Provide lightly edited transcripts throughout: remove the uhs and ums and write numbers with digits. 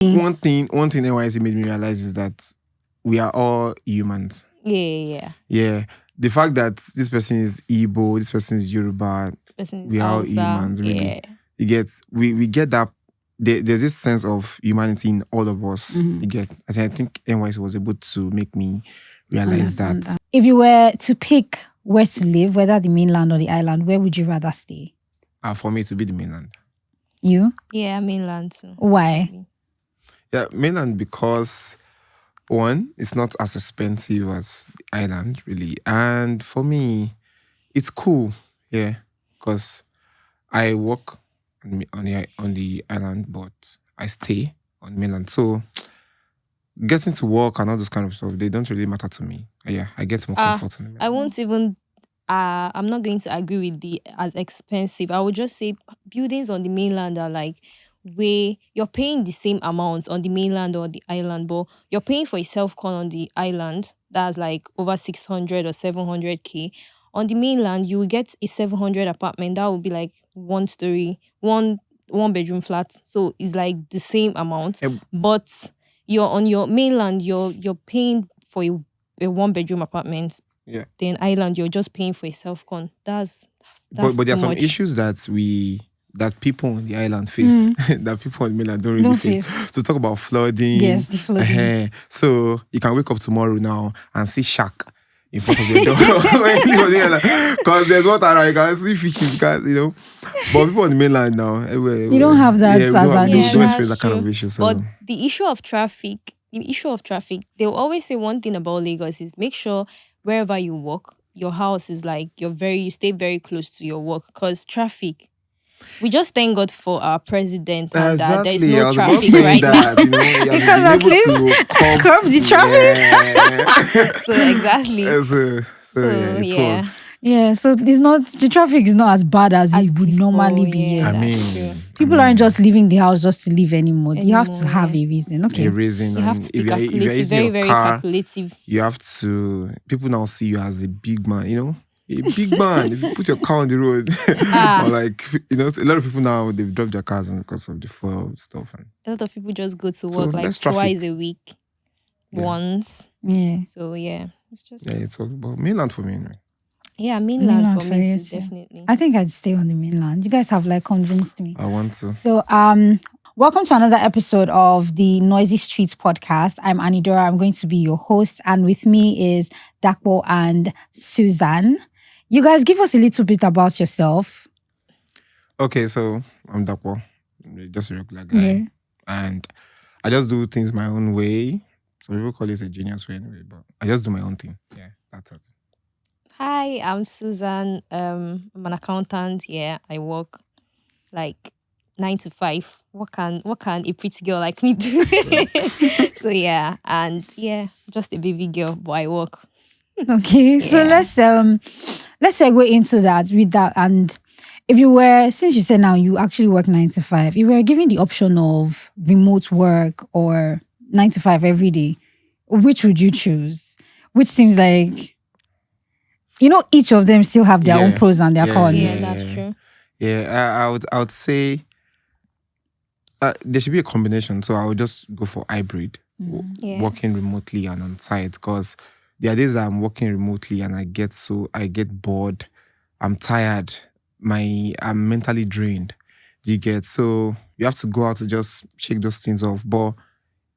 One thing NYSC made me realize is that we are all humans. Yeah. The fact that this person is Igbo, this person is Yoruba, we are all humans, really. You get, we get that. There's this sense of humanity in all of us. You get, I think NYSC was able to make me realize that. If you were to pick where to live, whether the mainland or the island, where would you rather stay? For me, to be the mainland. You? Yeah, mainland too. Why? Yeah, mainland because one, it's not as expensive as the island, really. And for me, it's cool, yeah, because I work on the island, but I stay on mainland. So getting to work and all those kind of stuff, they don't really matter to me. Yeah, I get more comfort on the mainland. I won't even. I'm not going to agree with the as expensive. I would just say buildings on the mainland are like where you're paying the same amount on the mainland or the island, but you're paying for a self-con on the island that's like over 600 or 700k. On the mainland, you will get a 700 apartment that will be like 1 story, one bedroom flat. So it's like the same amount, but you're on your mainland, you're paying for a 1 bedroom apartment. Yeah. Then island, you're just paying for a self-con. That's but there are some issues that people on the island face that people on the mainland don't really face. So talk about flooding. Yes, the flooding. So you can wake up tomorrow now and see shark in front of your door. Because there's water around, you can see fishes, but people on the mainland now, you don't have that as an issue. You don't experience that kind of issue. So. But the issue of traffic, they'll always say one thing about Lagos is make sure wherever you work, your house is like you stay very close to your work, because traffic. We just thank God for our president and that there's no traffic right now. Because at least curb the traffic. Yeah. So exactly. Yeah. Yeah, so the traffic is not as bad as it would normally be. Yeah, I mean, people aren't just leaving the house just to live anymore. You have to have a reason. Okay. A reason. You have to be calculative, very calculative. You have to. People now see you as a big man. A big man. If you put your car on the road, or like a lot of people now they've dropped their cars because of the fuel stuff. And a lot of people just go to work like twice a week, once. Yeah. So yeah, it's just it's all about mainland for me. Anyway. Yeah, mainland for me too, definitely. I think I'd stay on the mainland. You guys have convinced me. I want to. So welcome to another episode of the Noisy Streets podcast. I'm Anniedora. I'm going to be your host, and with me is Ifedapo and Suzanne. You guys give us a little bit about yourself. Okay, so I'm Ifedapo, just a regular guy, and I just do things my own way. So people call it a genius way anyway, but I just do my own thing. Yeah, that's it. Hi, I'm Suzanne. I'm an accountant. Yeah, I work like 9 to 5. What can a pretty girl like me do? So yeah, and yeah, just a baby girl, but I work. Okay, so let's segue into that with that. And if you were, since you said now you actually work 9 to 5, if you were given the option of remote work or 9 to 5 every day, which would you choose? Which seems like, each of them still have their own pros and their cons. Yeah, that's true. Yeah, I would say there should be a combination. So I would just go for hybrid, working remotely and on site, because there are days that I'm working remotely and I get bored, I'm tired, I'm mentally drained. You get, so you have to go out to just shake those things off. But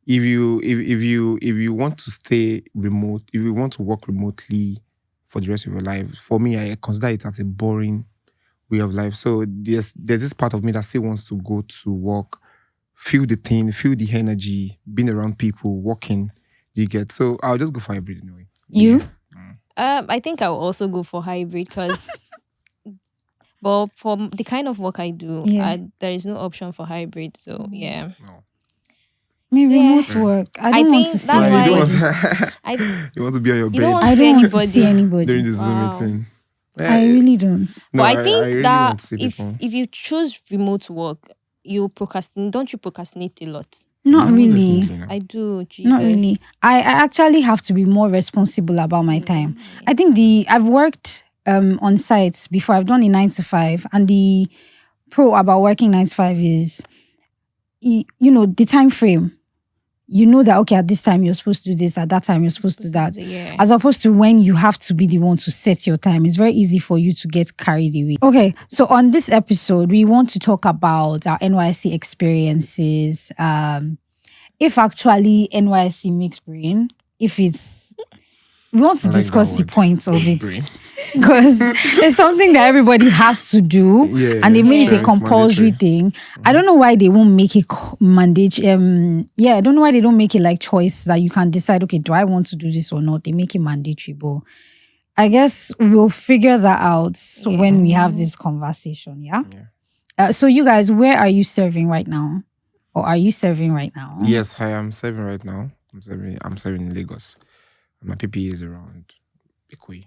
if you want to stay remote, if you want to work remotely for the rest of your life, for me, I consider it as a boring way of life. So there's this part of me that still wants to go to work, feel the thing, feel the energy, being around people, working. You get, so I'll just go for hybrid anyway. You? I think I'll also go for hybrid because, but for the kind of work I do, there is no option for hybrid. So yeah. No. Remote work. I don't want to see anybody. You want to be on your bed. I don't want to see anybody during the Zoom meeting. I really don't. But I think really that if you choose remote work, you procrastinate. Don't you procrastinate a lot? Not really. I do. Jesus. Not really. I actually have to be more responsible about my time. I think I've worked on sites before. I've done a 9 to 5, and the pro about working 9 to 5 is the time frame. You know that, okay, at this time you're supposed to do this, at that time you're supposed to do that. Yeah. As opposed to when you have to be the one to set your time, it's very easy for you to get carried away. Okay, so on this episode, we want to talk about our NYSC experiences. If actually NYSC makes brain, if it's, we want to discuss the points of it. Because it's something that everybody has to do, and they made it a compulsory thing. I don't know why they won't make it mandatory. I don't know why they don't make it like choice that you can decide, okay, do I want to do this or not? They make it mandatory, but I guess we'll figure that out when we have this conversation. So you guys, where are you serving right now? Or are you serving right now? Yes, I am serving right now. I'm serving in Lagos. My PPA is around Ikoyi.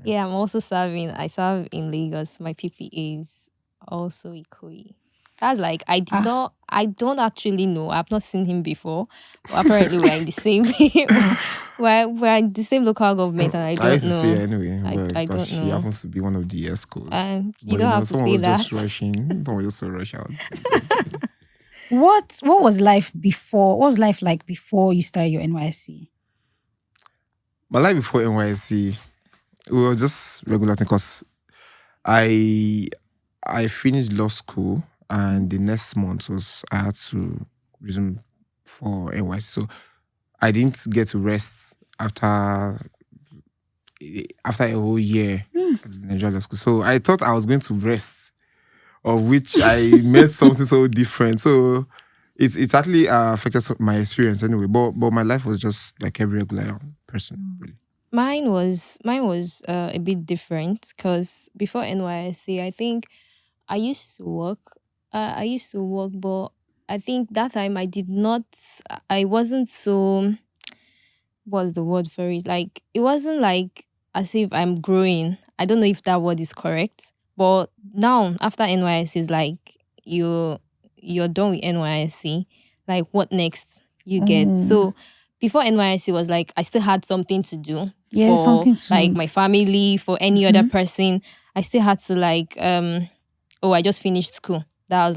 Yeah, I'm also serving. I serve in Lagos. My PPA is also Ikoyi. That's like, I don't actually know. I've not seen him before. But apparently we're in the same we're in the same local government, and I don't know. I used to say anyway, I because don't she know. happens to be one of the ESCOs. You don't have to someone say was that. just rushing. Someone was just so rush out. What was life before? What was life like before you started your NYSC? My life before NYSC, we were just regular thing, because I finished law school, and the next month I had to resume for NYSC. So I didn't get to rest after a whole year at Nigerian law school. So I thought I was going to rest, of which I met something so different. So it's actually affected my experience anyway. But my life was just like every regular person, really. Mine was a bit different, because before NYSC, I think I used to work. But I think that time I wasn't so, what's the word for it? Like, it wasn't like as if I'm growing. I don't know if that word is correct. But now, after NYSC, is like you're done with NYSC. Like, what next? You get. So before NYSC was like, I still had something to do for something to, like my family, for any other person. I still had to like I just finished school. That was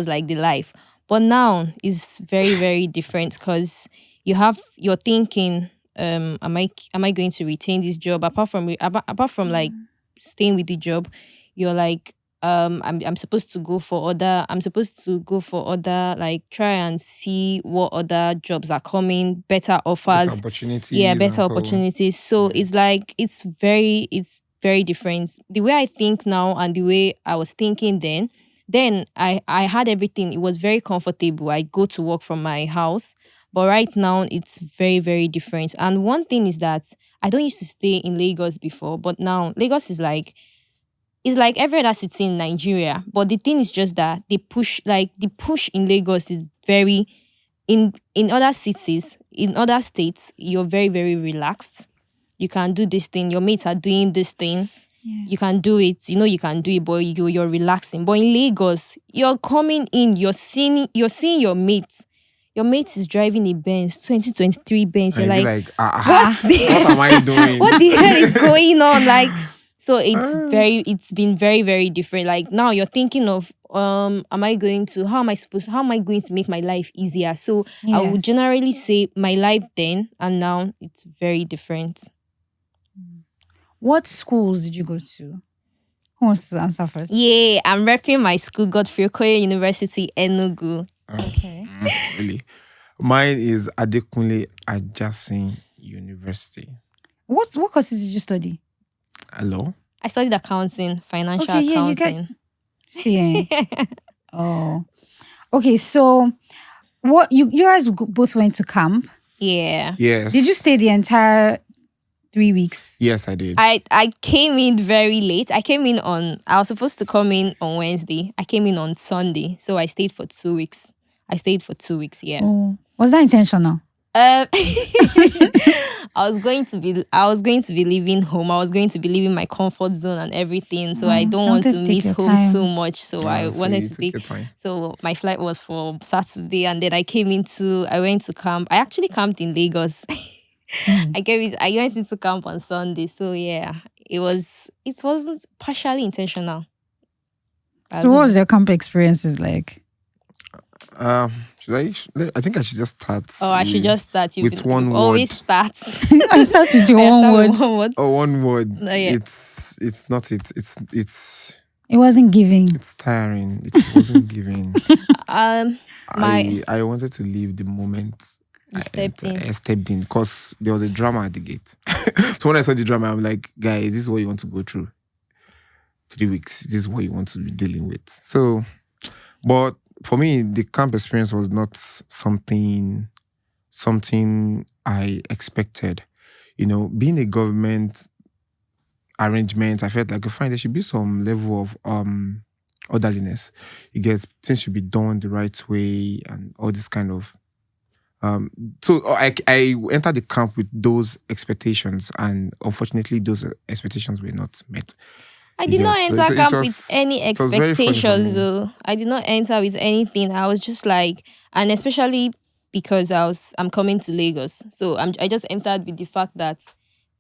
like the life. But now is very, very different, because you're thinking, am I going to retain this job? Apart from like staying with the job, you're like, I'm supposed to go for other like, try and see what other jobs are coming, better offers, Better opportunities. yeah, better opportunities. So it's like it's very different. The way I think now and the way I was thinking then I had everything. It was very comfortable. I go to work from my house. But right now it's very, very different. And one thing is that I don't used to stay in Lagos before, but now Lagos is like, it's like every other city in Nigeria. But the thing is just that the push in Lagos is very, in other cities, in other states, you're very, very relaxed. You can do this thing. Your mates are doing this thing. Yeah. You can do it. You know you can do it, but you're relaxing. But in Lagos, you're coming in. You're seeing your mates. Your mate is driving a Benz, 2023 Benz. You're like, what am I doing? What the hell is going on? Like, so it's been very, very different. Like, now you're thinking of, how am I going to make my life easier? So I would generally say my life then and now, it's very different. What schools did you go to? Who wants to answer first? Yeah, I'm repping my school, Godfrey Okoye University, Enugu. Okay. Really? Mine is Adekunle Ajasin University. What courses did you study? Hello? I studied accounting, financial accounting. Yeah. Oh. Okay, so what you guys both went to camp? Yeah. Yes. Did you stay the entire 3 weeks? Yes, I did. I came in very late. I was supposed to come in on Wednesday. I came in on Sunday. So I stayed for 2 weeks. Yeah. Oh. Was that intentional? I was going to be leaving home. I was going to be leaving my comfort zone and everything. So I don't want to miss home too much. So I wanted to take time. So my flight was for Saturday, and then I went to camp. I actually camped in Lagos. I went into camp on Sunday. So yeah, it wasn't partially intentional. So what was your camp experiences like? Should I think I should just start Oh, I should just start. with one You've word. always start. I start with the I one start word. with one word. Oh, one word. Oh, yeah. It's not it. It's It wasn't giving. it's tiring. It wasn't giving. My I wanted to leave the moment You stepped in. I stepped in because there was a drama at the gate. So when I saw the drama, I'm like, guys, this is what you want to go through. 3 weeks. This is what you want to be dealing with. So, but for me, the camp experience was not something I expected. You know, being a government arrangement, I felt like, fine, there should be some level of orderliness. You get things should be done the right way and all this kind of so I entered the camp with those expectations, and unfortunately those expectations were not met. I You did not get- so enter it camp was- with any it was very funny for expectations me. though. I did not enter with anything. I was just like, and especially because I'm coming to Lagos. So I just entered with the fact that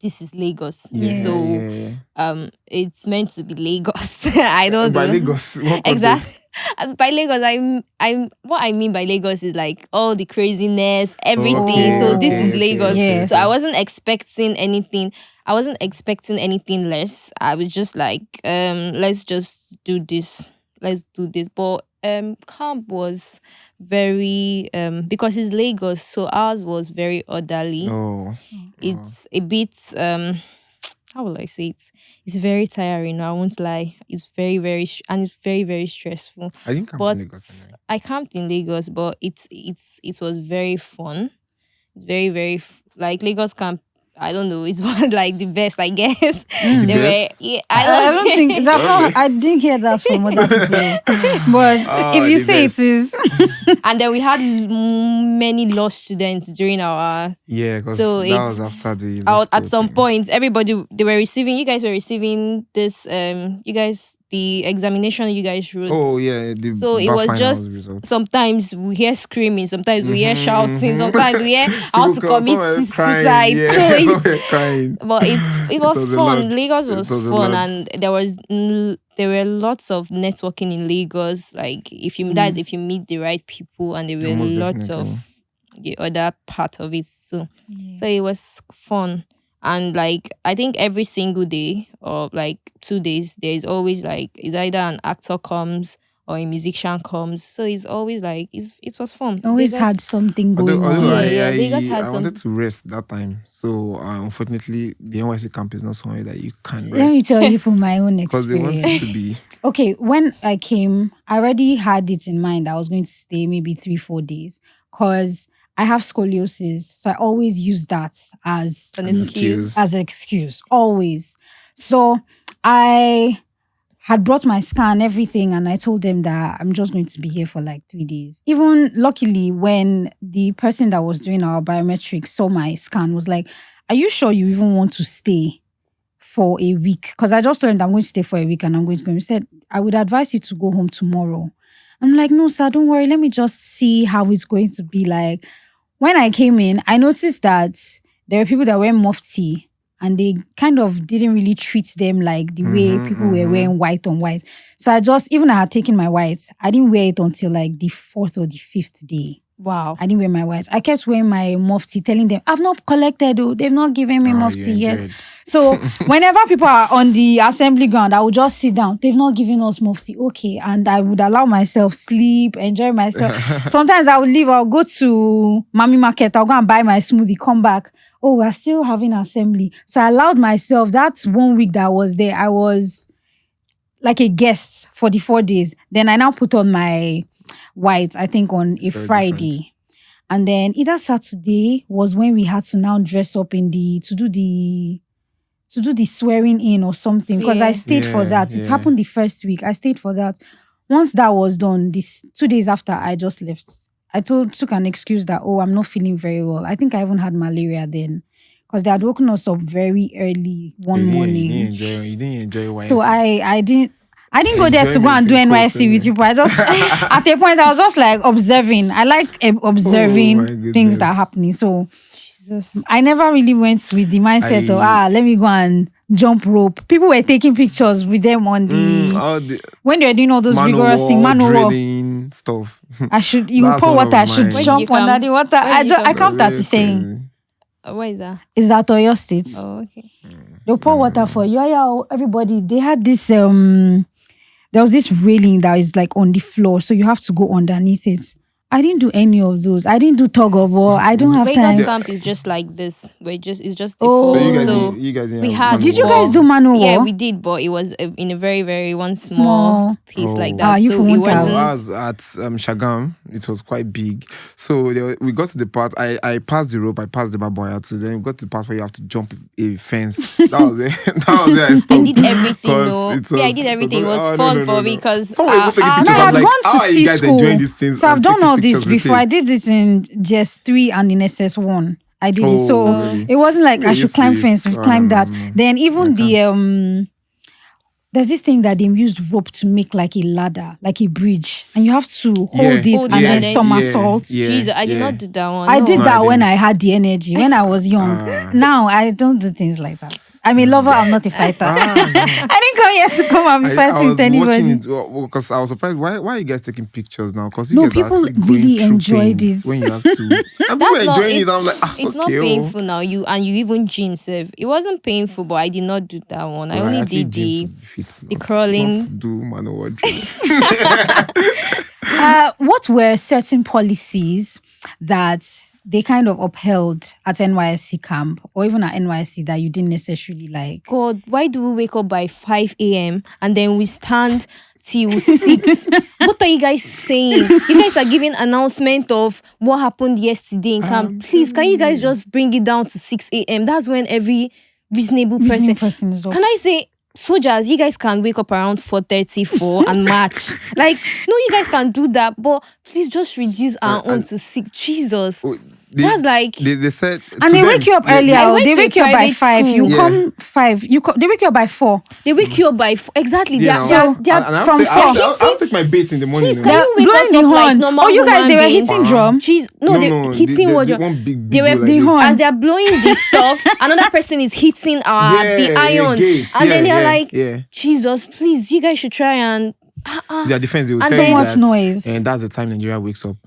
this is Lagos. Yeah. So it's meant to be Lagos. I don't By know. Lagos, what Exactly. context? By Lagos, I'm what I mean by Lagos is like all the craziness, everything. Okay, So this okay, is Lagos. Yes. So I wasn't expecting anything. I wasn't expecting anything less. I was just like, let's just do this. Let's do this. But camp was very because it's Lagos, so ours was very orderly. Oh, It's a bit how will I say it? It's very tiring. I won't lie. It's very and it's very very stressful. I didn't come But to Lagos anyway. I camped in Lagos, but it was very fun. It's very like Lagos camp. I don't know. It's one like the best, I guess. The best? I I don't think that. I didn't hear that from other people. But if you the say best. it is, And then we had many lost students during our Yeah, because So that it's was after the out at school some thing. point. Everybody they were receiving. You guys were receiving this. You guys the examination you guys wrote. Oh yeah, the So it bar was finals just results. sometimes we hear screaming, sometimes we hear Mhm, shouting, mhm. sometimes we hear how to People commit some were crying, suicide. yeah, So some it's were crying. but it was was a fun. lot. Lagos It was was a fun, lot. and there were lots of networking in Lagos. Like if you that's if you meet the right people, and there were Most lots definitely. of the other part of it too. So it was fun. And like I think every single day or like 2 days, there is always like it's either an actor comes or a musician comes. So it's always like it was fun. always Lagos- had something going Although on. Yeah, Lagos had I wanted to rest that time, so unfortunately the NYSC camp is not somewhere that you can Let me rest tell you from my own because they want experience. it to be. Okay, when I came, I already had it in mind that I was going to stay maybe 3-4 days because I have scoliosis. So I always use that as An An excuse. an excuse, always. So I had brought my scan, everything, and I told them that I'm just going to be here for like 3 days. Even luckily, when the person that was doing our biometrics saw my scan, was like, "Are you sure you even want to stay for a week?" Because I just told him that I'm going to stay for a week and I'm going to go. He said, "I would advise you to go home tomorrow." I'm like, "No, sir, don't worry. Let me just see how it's going to be like." When I came in, I noticed that there were people that were mufti and they kind of didn't really treat them like the way people were wearing white on white. So I had taken my white. I didn't wear it until like the 4th or the 5th day. Wow. I didn't wear my white. I kept wearing my mufti, telling them, "I've not collected, oh, they've not given me mufti you yet." enjoyed. So whenever people are on the assembly ground, I would just sit down. They've not given us mufti. Okay. And I would allow myself sleep, enjoy myself. Sometimes I would leave. I'll go to Mami Market. I'll go and buy my smoothie, come back. Oh, we're still having assembly. So I allowed myself, that's 1 week that I was there. I was like a guest for the 4 days. Then I now put on my white, I think on a Very Friday. different. And then either Saturday was when we had to now dress up to do the swearing in or something. Because I Yeah. stayed for Yeah, that. It yeah. happened the first week. I stayed for that. Once that was done, this 2 days after, I just left. I took an excuse that, oh, I'm not feeling very well. I think I even had malaria then. Because they had woken us up very early one morning. You didn't enjoy YSC. So I didn't go there to go and do Enjoyment NYSC in with you, but I just at a point I was just like observing. I like observing my things goodness. that are happening. So Jesus. I never really went with the mindset of I- let me go and jump rope. People were taking pictures with them on the when they were doing all those rigorous things, drilling stuff. You pour water, I should jump under the water. I can't start saying. Where is that? It's at Oyo State. Oh, okay. They'll pour water for you. Yeah, everybody. They had this there was this railing that is like on the floor, so you have to go underneath it. I didn't do any of those. I didn't do tug of war. I don't have time. Vegas camp is just like this. It's just a so you guys we had. Did you guys do manual war? Yeah, we did, but it was in a very, very one small piece like that. You so it wasn't. I was at Shagam. It was quite big. So we got to the part. I passed the rope. I passed the baboya. So then we got to the part where you have to jump a fence. That was it. That was it. I stopped. I did everything. I did everything. It was fun for me because I had gone to see school. So I've done all this before. I did it in GS3 and in SS1. I did it. So it wasn't like I should climb fence, climb that. Then even there's this thing that they used rope to make like a ladder, like a bridge. And you have to hold it and then somersault. Jesus, I did not do that one. I did that when I had the energy, when I was young. Now I don't do things like that. I'm a lover, I'm not a fighter. I didn't come here to come and be fighting with anybody. Because I was surprised. Why are you guys taking pictures now? Because people really enjoyed it. When you have to. And people enjoying it. I'm like, it's not painful now. You even gym save. It wasn't painful, but I did not do that one. I only did the crawling. Not do manual drill. What were certain policies that they kind of upheld at NYSC camp or even at NYSC that you didn't necessarily like? God, why do we wake up by 5 a.m. and then we stand till 6? What are you guys saying? You guys are giving announcement of what happened yesterday in camp. Please, can you guys just bring it down to 6 a.m.? That's when every reasonable person is up. Can I say, soldiers, you guys can wake up around 4:34 and march. Like, no, you guys can do that, but please just reduce our own to 6. Jesus. That's like they said, and they wake you up earlier. They wake you up by 5. You come 5. They wake you up by 4. They wake you up by 4. Exactly. Yeah, they're from 4. I'll take my bait in the morning. Please, can you wake us up like normal? Oh, you guys, they were hitting drum. They're hitting what? They were the horn. As they're blowing the stuff. Another person is hitting the iron, and then they're like, Jesus, please, you guys should try and. Their defense, they will tell so you much that, noise, and that's the time Nigeria wakes up.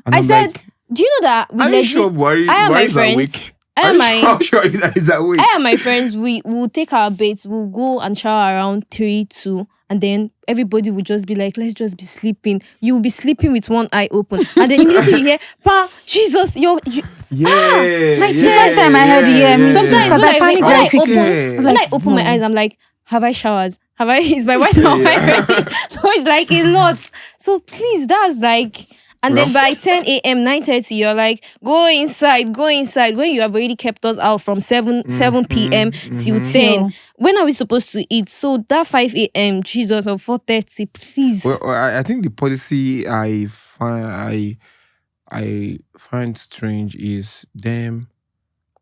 And I said. Do you know that? Are you sure Buhari is awake? I'm sure he's awake. I and my friends, we will take our baits, we'll go and shower around 3, 2, and then everybody will just be like, let's just be sleeping. You will be sleeping with one eye open. And then immediately you hear, Pa, Jesus, the first time I heard you, sometimes because I panicked very quickly. When I open my eyes, I'm like, have I showered? Is my wife not ready? So it's like a lot. So please, that's like... And then by 10 a.m., 9:30, you're like, go inside. When you have already kept us out from 7 p.m. till 10. When are we supposed to eat? So that 5 a.m., Jesus, or 4:30, please. Well, I think the policy I find strange is them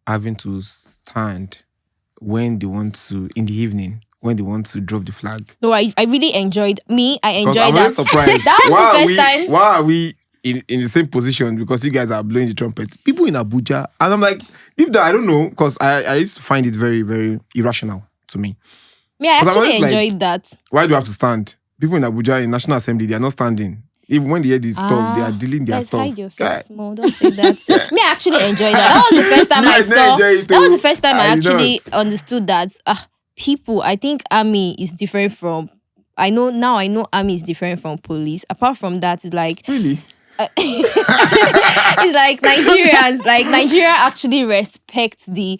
having to stand when they want to, in the evening, when they want to drop the flag. No, I really enjoyed I enjoyed I'm that. I'm surprised. That was the first time. Why are we in the same position? Because you guys are blowing the trumpet. People in Abuja, and I'm like, deep down, I don't know, because I used to find it very, very irrational to me. Yeah, I actually enjoyed that. Why do you have to stand? People in Abuja, in National Assembly, they are not standing. Even when they hear this stuff, they are dealing their stuff. Hide your face small. Don't say that. Me, I actually enjoyed that. That was the first time I saw. That was the first time I actually understood that. People, I think army is different from. I know army is different from police. Apart from that, it's like really. It's like Nigerians. Like Nigeria actually respects the.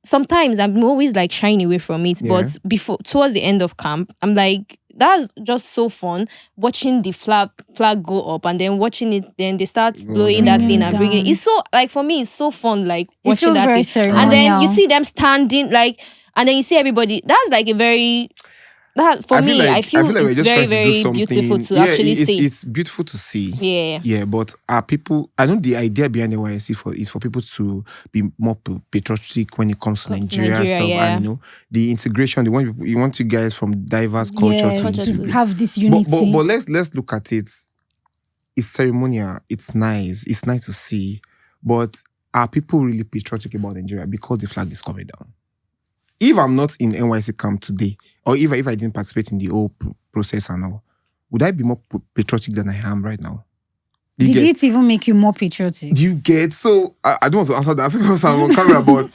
Sometimes I'm always like shying away from it, but towards the end of camp, I'm like, that's just so fun watching the flag go up and then watching it. Then they start blowing that thing and bringing it. It's so like for me, it's so fun like watching that thing. Ceremonial. And then you see them standing like, and then you see everybody. That's like a very. That for me, I feel it's very, very beautiful to actually see. It's beautiful to see. Yeah. But people, I know the idea behind the NYSC is for people to be more patriotic when it comes to Nigeria stuff. Yeah. And the integration. You want you guys from diverse cultures to have this unity. But let's look at it. It's ceremonial. It's nice. It's nice to see. But are people really patriotic about Nigeria because the flag is coming down? if I'm not in NYSC camp today, or if I didn't participate in the whole process and all, would I be more patriotic than I am right now? Did it even make you more patriotic? Do you get? So I don't want to answer that because I'm on camera, but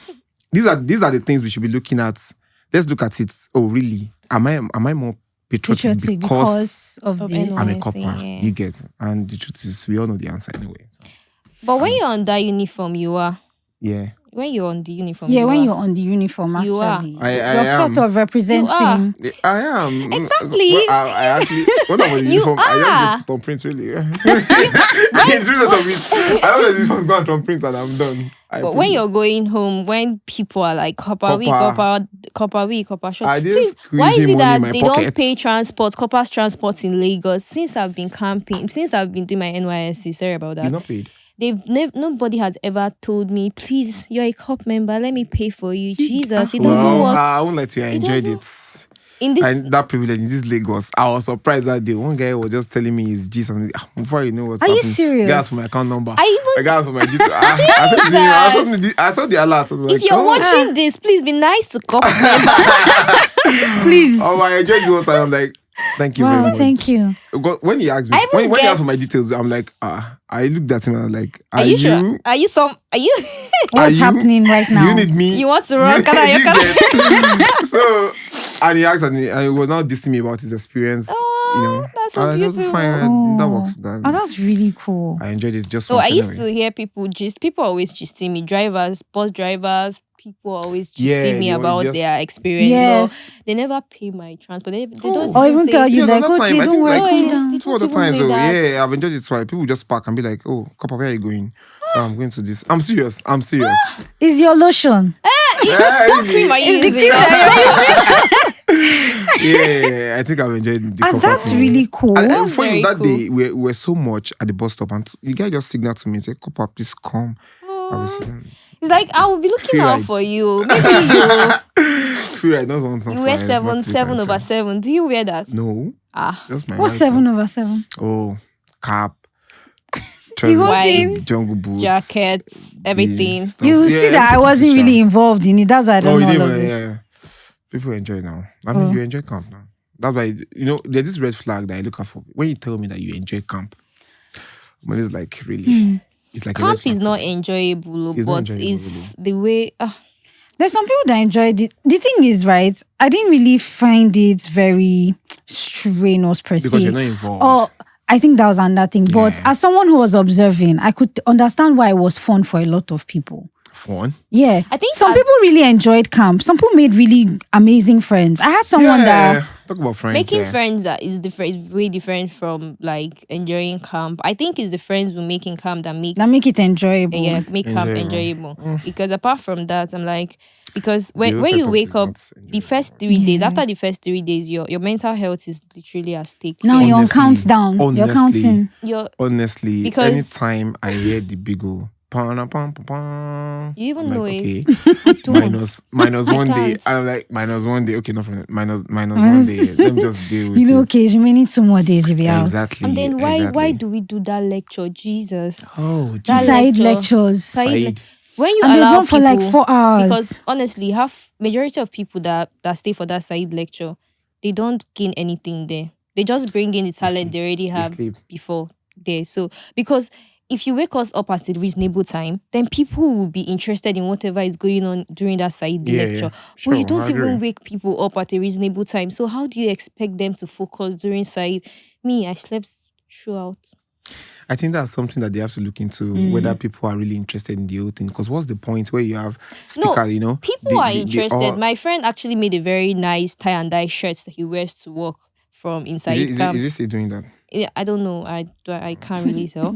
these are the things we should be looking at. Let's look at it. Oh, really? Am I more patriotic because of this? I'm a NYSC, copper. yeah. You get? And the truth is, we all know the answer anyway. So. But when you're on that uniform, you are. Yeah. When you're on the uniform, Yeah, when are. you're on the uniform, actually, You are. you're sort of representing. I am. Exactly. Well, I actually, when I'm on the You uniform, I are. just go to thumb print, really. It's really of it. I don't know if uniform go and thumb print and I'm done. But when you're going home, when people are like copper week, copper short, I just please, squeeze why is in it money in that my they pocket. don't pay transport, copper's transport in Lagos? Since I've been camping, since I've been doing my NYSC, sorry about that. You're not paid. Nobody has ever told me, please, you're a COP member, let me pay for you. Jesus, it doesn't Well, work. I won't lie to you, I enjoyed it. In this, And that privilege in this Lagos, I was surprised that day. One guy was just telling me his G's and before you know what's Are you happening, serious? guys for my account number. I Guys for my G. I saw the alert. I was like, if you're watching this, please be nice to COP member. Please. Oh, I enjoyed it one time. I'm like, thank you very Wow, much. thank you. Because when he asked me, I even when he get- asked for my details, I'm like, I looked at him and I'm like, Are you sure? Are you What's happening right now? You need me. You want to run? You Can So, and he asked and he was now dissing me about his experience. that's so And I said, beautiful. fine, that works. Oh, that's really cool. I enjoyed it just So once I used anyway. to hear people always gisting me, drivers, bus drivers, people always gisting Yeah, me they about always their experience. Yes. But they never pay my transport. They Oh. don't Or even say, tell you, Yes, like, another time, okay, I don't think worry, like calm two- down. Two other even times say though, that. yeah, I've enjoyed it. So people just park and be like, "Oh, Copper, where are you going?" So I'm going to this. I'm serious. Is your lotion? Yeah, Cream are you Is the using? cream that yeah, I think I've enjoyed the And Copper that's thing. really cool. And funny Very that cool. day we were so much at the bus stop, and the guy just signaled to me and said, "Copper, please come." I was sitting. It's like I will be looking Free out ride. for you. Maybe you Free ride, not once, not you wear twice, seven not three seven times, over so. 7. Do you wear that? No, Ah, just my What's wife, 7 no. over 7? Oh, cap, whole trousers, thing? jungle boots, jackets, everything. the stuff. You Yeah, see that I everything wasn't official. really involved in it. That's why I don't know you all of didn't, this. yeah. People enjoy now. I mean, you enjoy camp now. That's why, there's this red flag that I look out for. When you tell me that you enjoy camp, when it's like, really, it's like a red Camp flag is to not me. enjoyable, It's not but enjoyable, it's the way. There's some people that enjoyed it. The thing is, right, I didn't really find it very strenuous per Because se. you're not involved. Oh, I think that was another thing. But Yeah. as someone who was observing, I could understand why it was fun for a lot of people. Fun. Yeah. I think some as- people really enjoyed camp. Some people made really amazing friends. I had someone that Talk about friends. Making yeah. friends that is different, is way different from like enjoying camp. I think it's the friends we make in camp that make it enjoyable. make camp Enjoyable. enjoyable. Because apart from that, I'm like, because The when whole you setup wake is up, not the enjoyable. first 3 days, Yeah. after the first 3 days, your mental health is literally at stake. Now you're on Honestly, countdown. You're honestly. counting. Honestly, Because- anytime I hear the big old pam, pam, pam, pam, You even I'm know like, it. okay, minus I 1 day. can't. I'm like, minus 1 day. Okay, not from minus 1 day. Let me just deal with You know, it. okay, remaining 2 more days, you'll be out. Exactly. And then why exactly. do we do that lecture? Jesus. Oh, That Jesus. Side lecture- lectures. Side. When you And they allow run for like people- 4 hours. Because honestly, majority of people that stay for that side lecture, they don't gain anything there. They just bring in the talent they already have sleep. before there. So because if you wake us up at a reasonable time, then people will be interested in whatever is going on during that side Yeah, lecture. yeah. But you Sure, don't I agree. even wake people up at a reasonable time. So how do you expect them to focus during side? Me, I slept throughout. I think that's something that they have to look into, whether people are really interested in the whole thing. Because what's the point where you have speaker, People are they interested. all- My friend actually made a very nice tie and dye shirt that he wears to work from inside camp. is it still doing that? Yeah, I don't know. I can't really tell.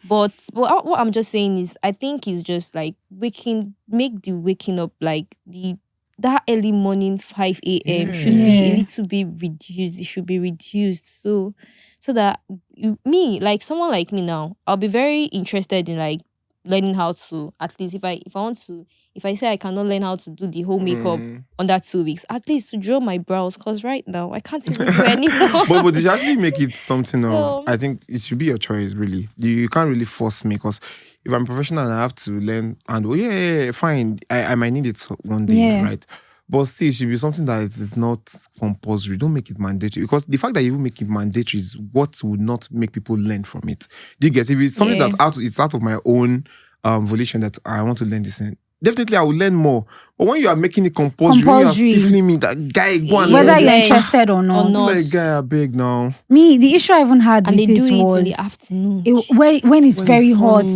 But what I'm just saying is, I think it's just like make the waking up like that early morning 5 a.m. should be Yeah. a little bit reduced. It should be reduced so that like someone like me now, I'll be very interested in like learning how to, at least if I say I cannot learn how to do the whole makeup under 2 weeks, at least to draw my brows, because right now I can't even do anymore. but did you actually make it something of? So- I think it should be your choice, really. You can't really force me, because if I'm professional and I have to learn, and fine, I might need it one day, Yeah. right? But still, it should be something that is not compulsory. Don't make it mandatory. Because the fact that you even make it mandatory is what would not make people learn from it. Do you get? If it's something it's out of my own volition that I want to learn this in, definitely I will learn more. But when you are making it compulsory, when you are stifling me, that guy, go and whether learn you're this. interested or not. Like, guy, I beg now. Me, the issue I even had And with they it do it was in the afternoon. when it's very hot.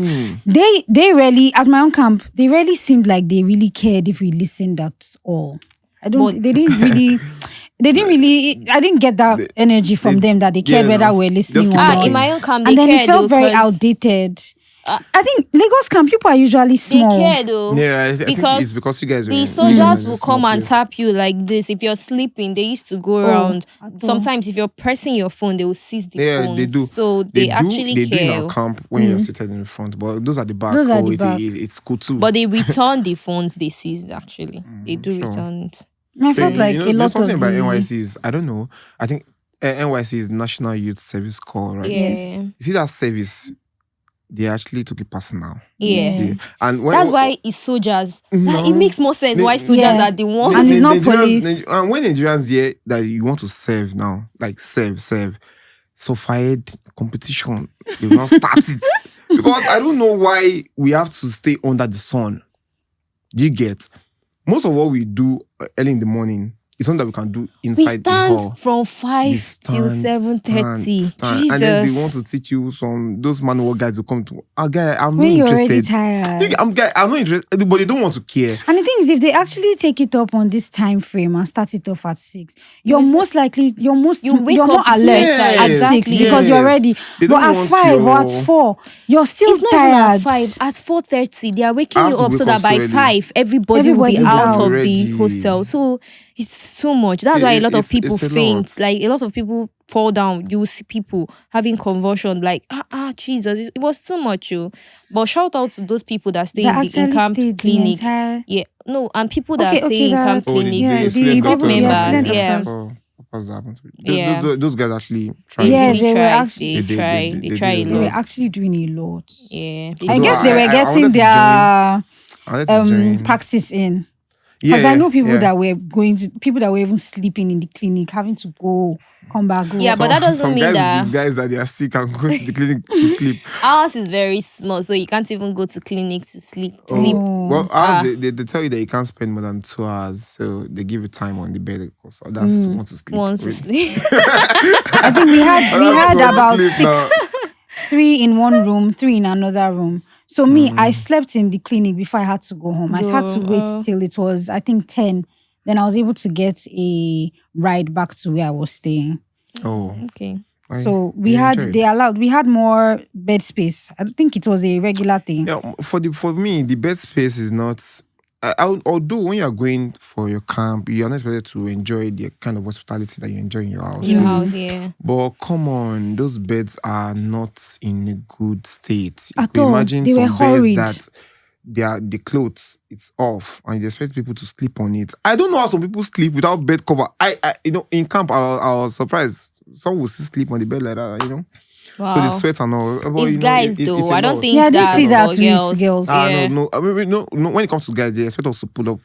They really, at my own camp, they really seemed like they really cared if we listened at all. I didn't really. I didn't get that energy from them that they cared whether we're listening or not. In my own camp, and then cared, it felt very outdated. I think Lagos camp people are usually small. They care though. Yeah, I think it's because you guys the soldiers will come and tap you like this. If you're sleeping, they used to go around. Sometimes if you're pressing your phone, they will seize the phone. They do. So they actually care. They do in our camp when you're seated in the front, but those are the back. It's cool too. But they return the phones they seized actually. They do return it. I felt like a lot something of about NYSC is, I don't know. I think NYSC is National Youth Service Corps, right? Yes. You see that service, they actually took it personal. Yeah. And that's why it's soldiers. It makes more sense why soldiers are the ones. And it's not police. And when Nigerians hear that you want to serve now, like serve, so fired competition, they will not start it. Because I don't know why we have to stay under the sun. Do you get? Most of what we do early in the morning is something that we can do inside the hall. We stand from 5 till 7:30. Jesus. And then they want to teach you those manual guys will come to. Guy, I'm when not you're interested. Already tired. I'm not interested, but they don't want to care. And the thing is, if they actually take it up on this time frame and start it off at 6, you're most likely you're more alert at 6 because you're ready. But at 5 or at 4, you're still tired. Even at 5, at 4:30, they are waking you up so that by 5 everybody will be out of the hostel. So it's too much. That's why a lot of people faint. Like a lot of people fall down. You will see people having convulsion. Like Jesus, it was too much. But shout out to those people that stay in camp clinic. And people that stay in camp clinic. The camp members. Those guys actually tried. Yeah, they try. They were actually doing a lot. Yeah, I guess they were getting their practice in. Because I know people that were even sleeping in the clinic, having to come back. Yeah, but that doesn't mean that these guys that they are sick and go to the clinic to sleep. Ours is very small, so you can't even go to clinic to sleep. Well, ours, they tell you that you can't spend more than 2 hours, so they give you time on the bed. Because that's want to sleep. Want to sleep. I think we had about 6, 3 in one room, 3 in another room. So I slept in the clinic before I had to go home. I had to wait till it was, I think, 10. Then I was able to get a ride back to where I was staying. Oh, okay. So we had more bed space. I don't think it was a regular thing. Yeah, for me, the bed space is not. Although when you are going for your camp, you are not expected to enjoy the kind of hospitality that you enjoy in your house. Your house, yeah. But come on, those beds are not in a good state. At all. Imagine they some were horrid. beds that the clothes, it's off, and you expect people to sleep on it. I don't know how some people sleep without bed cover. I in camp, I was surprised. Some will still sleep on the bed like that, Wow. So the sweat and all. It's guys though. I don't think I didn't that's see that with girls. No. I mean, no. When it comes to guys, they expect us to pull up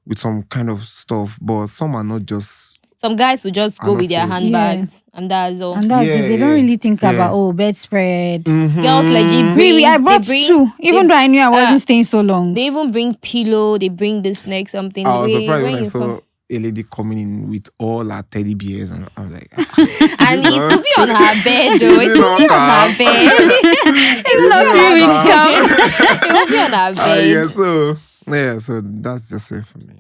with some kind of stuff, but some are not just. Some guys will just go with their handbags, and that's all. And that's it. They don't really think about bedspread. Mm-hmm. Girls like really, I brought 2, even though I knew I wasn't staying so long. They even bring pillow. They bring this next something. I was surprised when I saw a lady coming in with all her teddy bears, and I was like, and it will be on her bed though. It will be on her bed. It will be on her bed. So that's just it for me.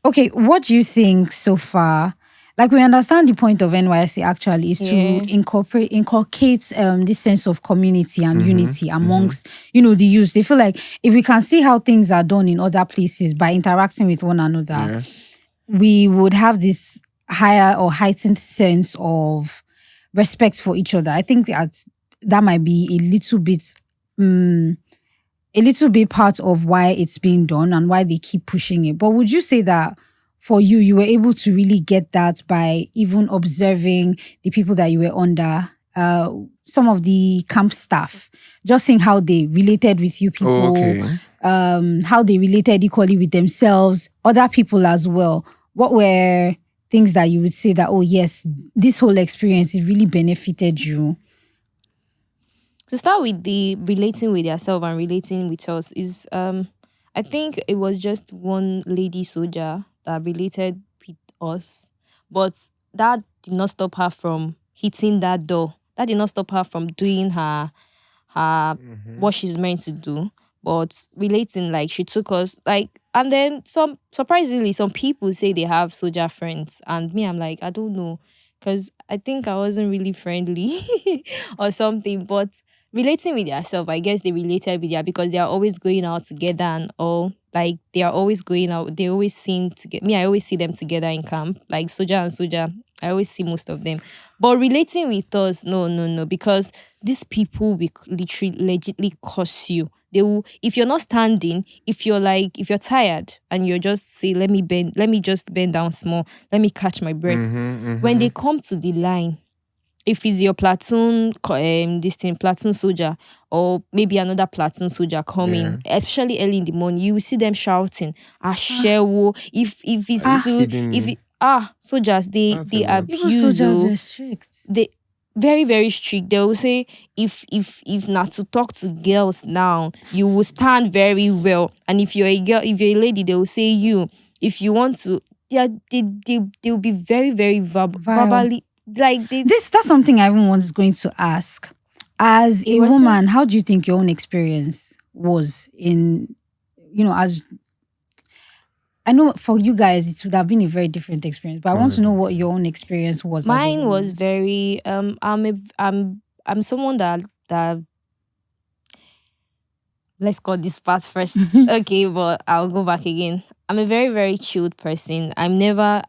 Okay, what do you think so far? Like, we understand the point of NYSC actually is to inculcate this sense of community and unity amongst, the youth. They feel like if we can see how things are done in other places by interacting with one another, we would have this higher or heightened sense of respect for each other. I think that might be a little bit part of why it's being done and why they keep pushing it. But would you say that for you were able to really get that by even observing the people that you were under, some of the camp staff, just seeing how they related with you people, how they related equally with themselves, other people as well. What were things that you would say that, oh yes, this whole experience, it really benefited you? To start with the relating with yourself and relating with us is I think it was just one lady soldier that related with us, but that did not stop her from hitting that door. That did not stop her from doing her what she's meant to do. But relating, like, she took us, like, and then some, surprisingly, some people say they have soldier friends, and me, I'm like, I don't know, because I think I wasn't really friendly or something. But relating with yourself, I guess they related with you because they are always going out together and all. Like, they are always going out. They always seen together. Me, I always see them together in camp, like soldier and soldier. I always see most of them. But relating with us, no, no, no, because these people will literally, legitly curse you. They will, if you're not standing, if you're like, if you're tired and you're just say, let me just bend down small, let me catch my breath. When they come to the line, if it's your platoon, this thing, platoon soldier, or maybe another platoon soldier coming, especially early in the morning, you will see them shouting, "Ashewo!" If it's too, if it, soldiers, they Even abuse. soldiers were strict. They very, very strict. They will say, if not to talk to girls now, you will stand very well, and if you're a girl, if you're a lady, they will say you. If you want to, yeah, they will be very, very Vile. verbally, like That's something everyone is going to ask. As It a was woman, how do you think your own experience was in, as I know for you guys it would have been a very different experience, but I want to know what your own experience was. Mine as a was woman. very I'm someone that let's call this part first. Okay, but I'll go back again. I'm a very, very chilled person. I never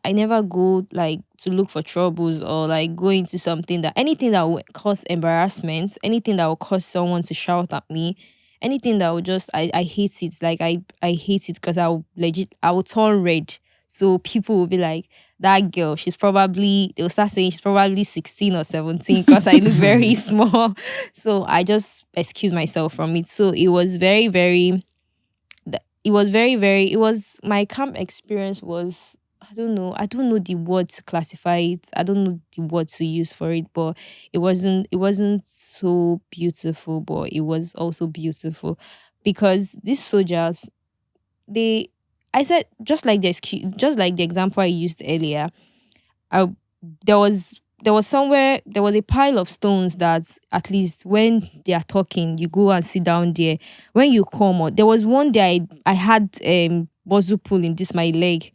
go like to look for troubles or like go into something that anything that will cause embarrassment, anything that will cause someone to shout at me, anything that will just I hate it. Like I hate it because I will turn red. So people will be like, that girl, they'll start saying she's probably 16 or 17 because I look very small. So I just excuse myself from it. So it was very, very, it was, my camp experience was, I don't know the word to classify it. I don't know the word to use for it, but it wasn't so beautiful, but it was also beautiful because these soldiers, they, I said, just like the example I used earlier, I there was somewhere, there was a pile of stones that at least when they are talking, you go and sit down there. When you come out, there was one day I had muscle pull in this my leg.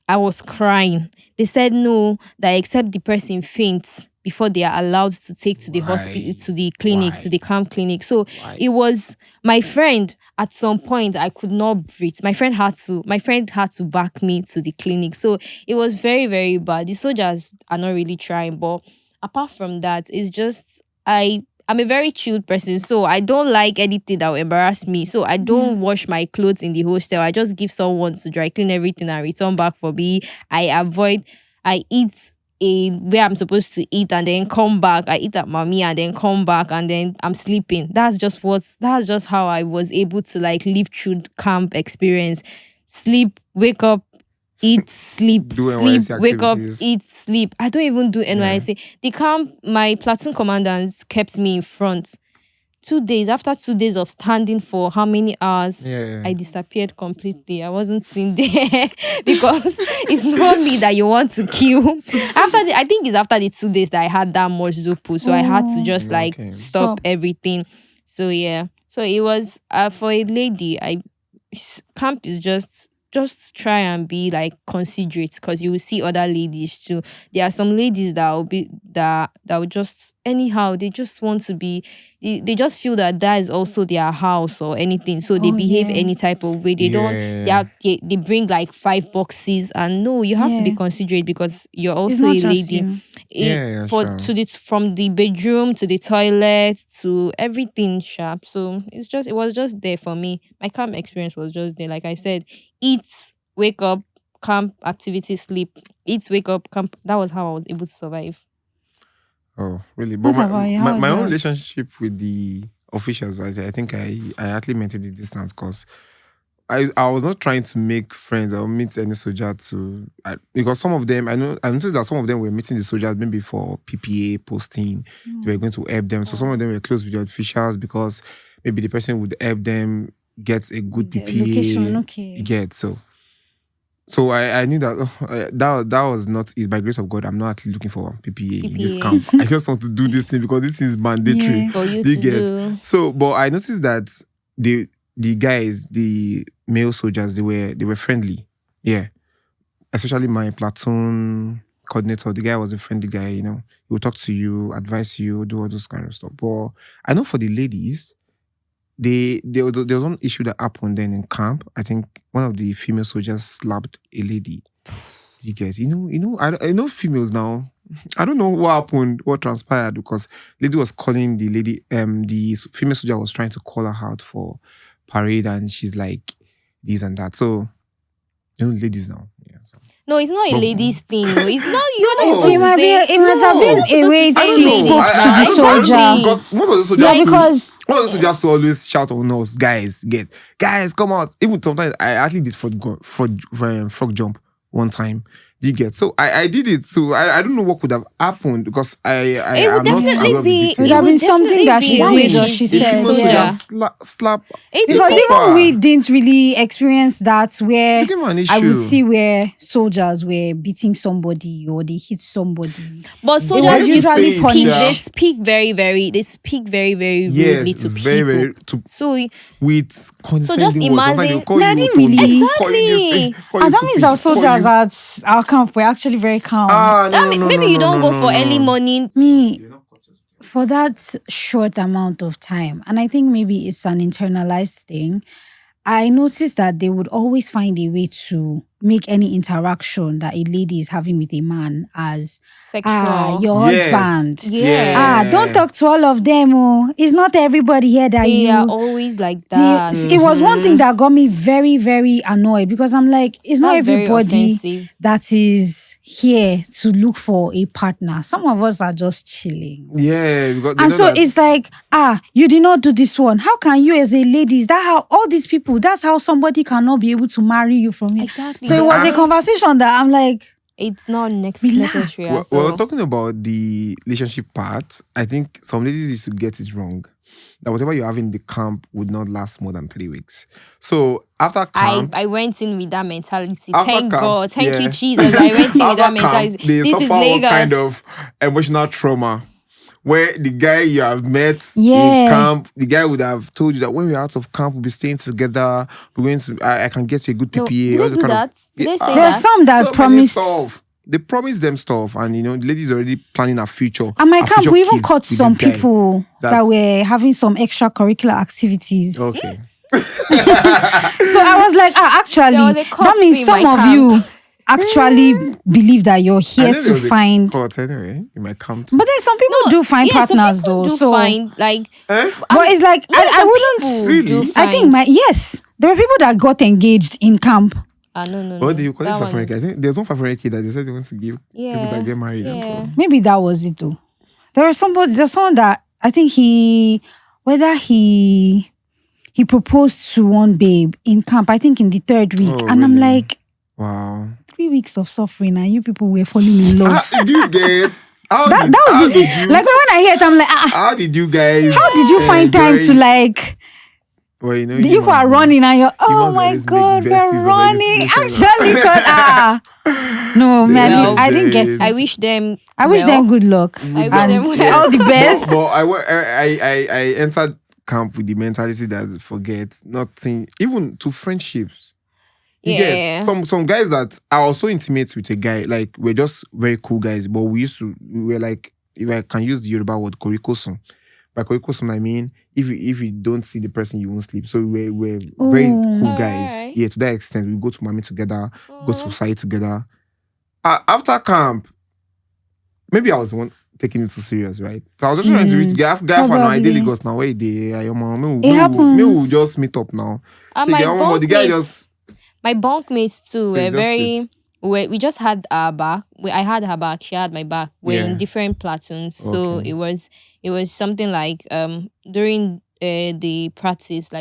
I was crying. They said no, that except the person faints before they are allowed to take to the hospital, to the clinic, to the camp clinic. So it was my friend. At some point, I could not breathe. My friend had to back me to the clinic. So it was very, very bad. The soldiers are not really trying, but apart from that, it's just I'm a very chilled person, so I don't like anything that will embarrass me. So I don't wash my clothes in the hostel. I just give someone to dry clean everything and return back for me. I eat where I'm supposed to eat and then come back. I eat at mommy and then come back and then I'm sleeping. That's just how I was able to like live through the camp experience. Sleep, wake up, eat, sleep, Do sleep, NYSC wake up, activities. eat, sleep. I don't even do NYSC. The camp, my platoon commandants kept me in front. 2 days, after 2 days of standing for how many hours, Yeah. I disappeared completely. I wasn't seen there because it's not me that you want to kill. I think it's after the 2 days that I had that much zupu, so I had to just like Okay. stop everything. So yeah, so it was for a lady. Camp is just try and be like considerate because you will see other ladies too. There are some ladies that will be that will just anyhow, they just want to be, they just feel that that is also their house or anything, so they behave any type of way. They don't, Yeah. they bring like 5 boxes, and no, you have to be considerate because you're It's also not a just lady. you. Yeah, For sure. to the from the bedroom to the toilet to everything sharp. So it was just there for me. My camp experience was just there. Like I said, eat, wake up, camp activity, sleep, eat, wake up, camp. That was how I was able to survive. Oh, really? But What about you? How was my own yours? relationship with the officials, I think I actually maintained the distance because I was not trying to make friends or meet any soldier because some of them I noticed that some of them were meeting the soldiers maybe for PPA posting. They were going to help them. So some of them were close with the officials because maybe the person would help them get a good The PPA. location, okay. You get so I knew that that was not is by grace of God. I'm not actually looking for PPA in this PPA. camp. I just want to do this thing because this is mandatory. Yeah. For you Do you to get? do. So, but I noticed that the guys, the male soldiers, they were friendly. Yeah. Especially my platoon coordinator. The guy was a friendly guy, He would talk to you, advise you, do all those kind of stuff. But I know for the ladies, there was one issue that happened then in camp. I think one of the female soldiers slapped a lady. You guys, I know females now. I don't know what happened, what transpired, because lady was calling the lady, the female soldier was trying to call her out for parade, and she's like this and that. So, ladies now. Yeah. So. No, it's not a But- ladies thing. No. It's not. You're No. not supposed It to might say. have been No. a way I don't she know. spoke to the I soldier. don't know. Because most of the soldiers, Yeah, because most of the soldiers to always shout on us, guys, come out. Even sometimes I actually did frog jump one time. You get? So I did it. So I don't know what could have happened because I It would am not aware definitely of the be. It would details. have been something that she definitely be did a or way she A said, female yeah. soldier slap. It Because would even we didn't really experience that where Became an I would issue. see where soldiers were beating somebody or they hit somebody. But was soldiers usually speak. punished. They speak very, very. They speak very, very Yes, rudely to very, people. very So with condescending just words. Sometimes imagine- they'll call No, I you didn't to- really. call you this thing, Exactly. call you And that means our stupid, call soldiers you- at our camp were actually very calm. Ah, no, I mean, no, maybe no, you no, don't no, go no, for no. early morning. Me, for that short amount of time, and I think maybe it's an internalized thing, I noticed that they would always find a way to make any interaction that a lady is having with a man as Sexual. your Yes. husband. Yeah. Don't talk to all of them. Oh, it's not everybody here that They you. are always like the- that. It was one thing that got me very, very annoyed because I'm like, it's not That's very everybody offensive. that is here to look for a partner. Some of us are just chilling. Yeah, because they And know so that- it's like, you did not do this one. How can you as a lady, is that how all these people, that's how somebody cannot be able to marry you from here. Exactly. So it was a conversation that I'm like, It's not Relax. necessary. Well, at all. we're talking about the relationship part. I think some ladies used to get it wrong. That whatever you have in the camp would not last more than 3 weeks. So after camp, I went in with that mentality. After Thank camp, God. Thank yeah. you, Jesus. I went in with after that camp, mentality. they This suffer is all Lagos. kind of emotional trauma. Where the guy you have met Yeah. in camp, the guy would have told you that when we're out of camp, we'll be staying together. We're going to, I can get you a good No, PPA. did all they the do kind that? Of, Did they say there are that? some that so many promised. stuff. They promise them stuff, and the ladies already planning a future. At my a camp, future we even kids caught with some this guy. people that That's- were having some extracurricular activities. Okay. So I was like, actually, There was a that means in some my of camp. you actually believe that you're I here know there to was a find. court anyway in my camp. But then some people do find yeah, partners some people though. do So, find like. but it's like I some wouldn't. people Really? do I think find- yes, there were people that got engaged in camp. no. What do you call it? That one 500K. I is- think there's one 500K that they said they want to give people Yeah. that get married. Yeah. Maybe that was it though. There's someone that I think whether he proposed to one babe in camp, I think in the 3rd week. Oh, And I'm really? like, Wow. 3 weeks of suffering and you people were falling in love. How did you get? How that did, was how the thing. did you, Like when I hear it, I'm like, how did you guys? how did you find time to enjoy- like Well, the people are running and you're oh must my always make god, besties we're of running. any situation. Actually, no, man, Well, I didn't get days. it. I wish them. I wish them good luck I wish and them well. all the best. But I entered camp with the mentality that forget nothing, even to friendships. You Yeah. get some guys that are also intimate with a guy, like we're just very cool guys, but we were like, if I can use the Yoruba word, korikosun. By korikosun, I mean if you don't see the person, you won't sleep. So we're very cool guys. Alright. Yeah, to that extent, we go to mommy together, go to site together. After camp, maybe I was the one taking it too serious, right? So I was just trying to reach guy for now. Probably. Ideally, Lagos now where they are your mom. It happens. Maybe we'll just meet up now. And So my but the guy bunkmates- just My bunkmates too So were it's just very. We just had our back. I had her back. She had my back. We're Yeah. in different platoons, so Okay. it was something like during the practice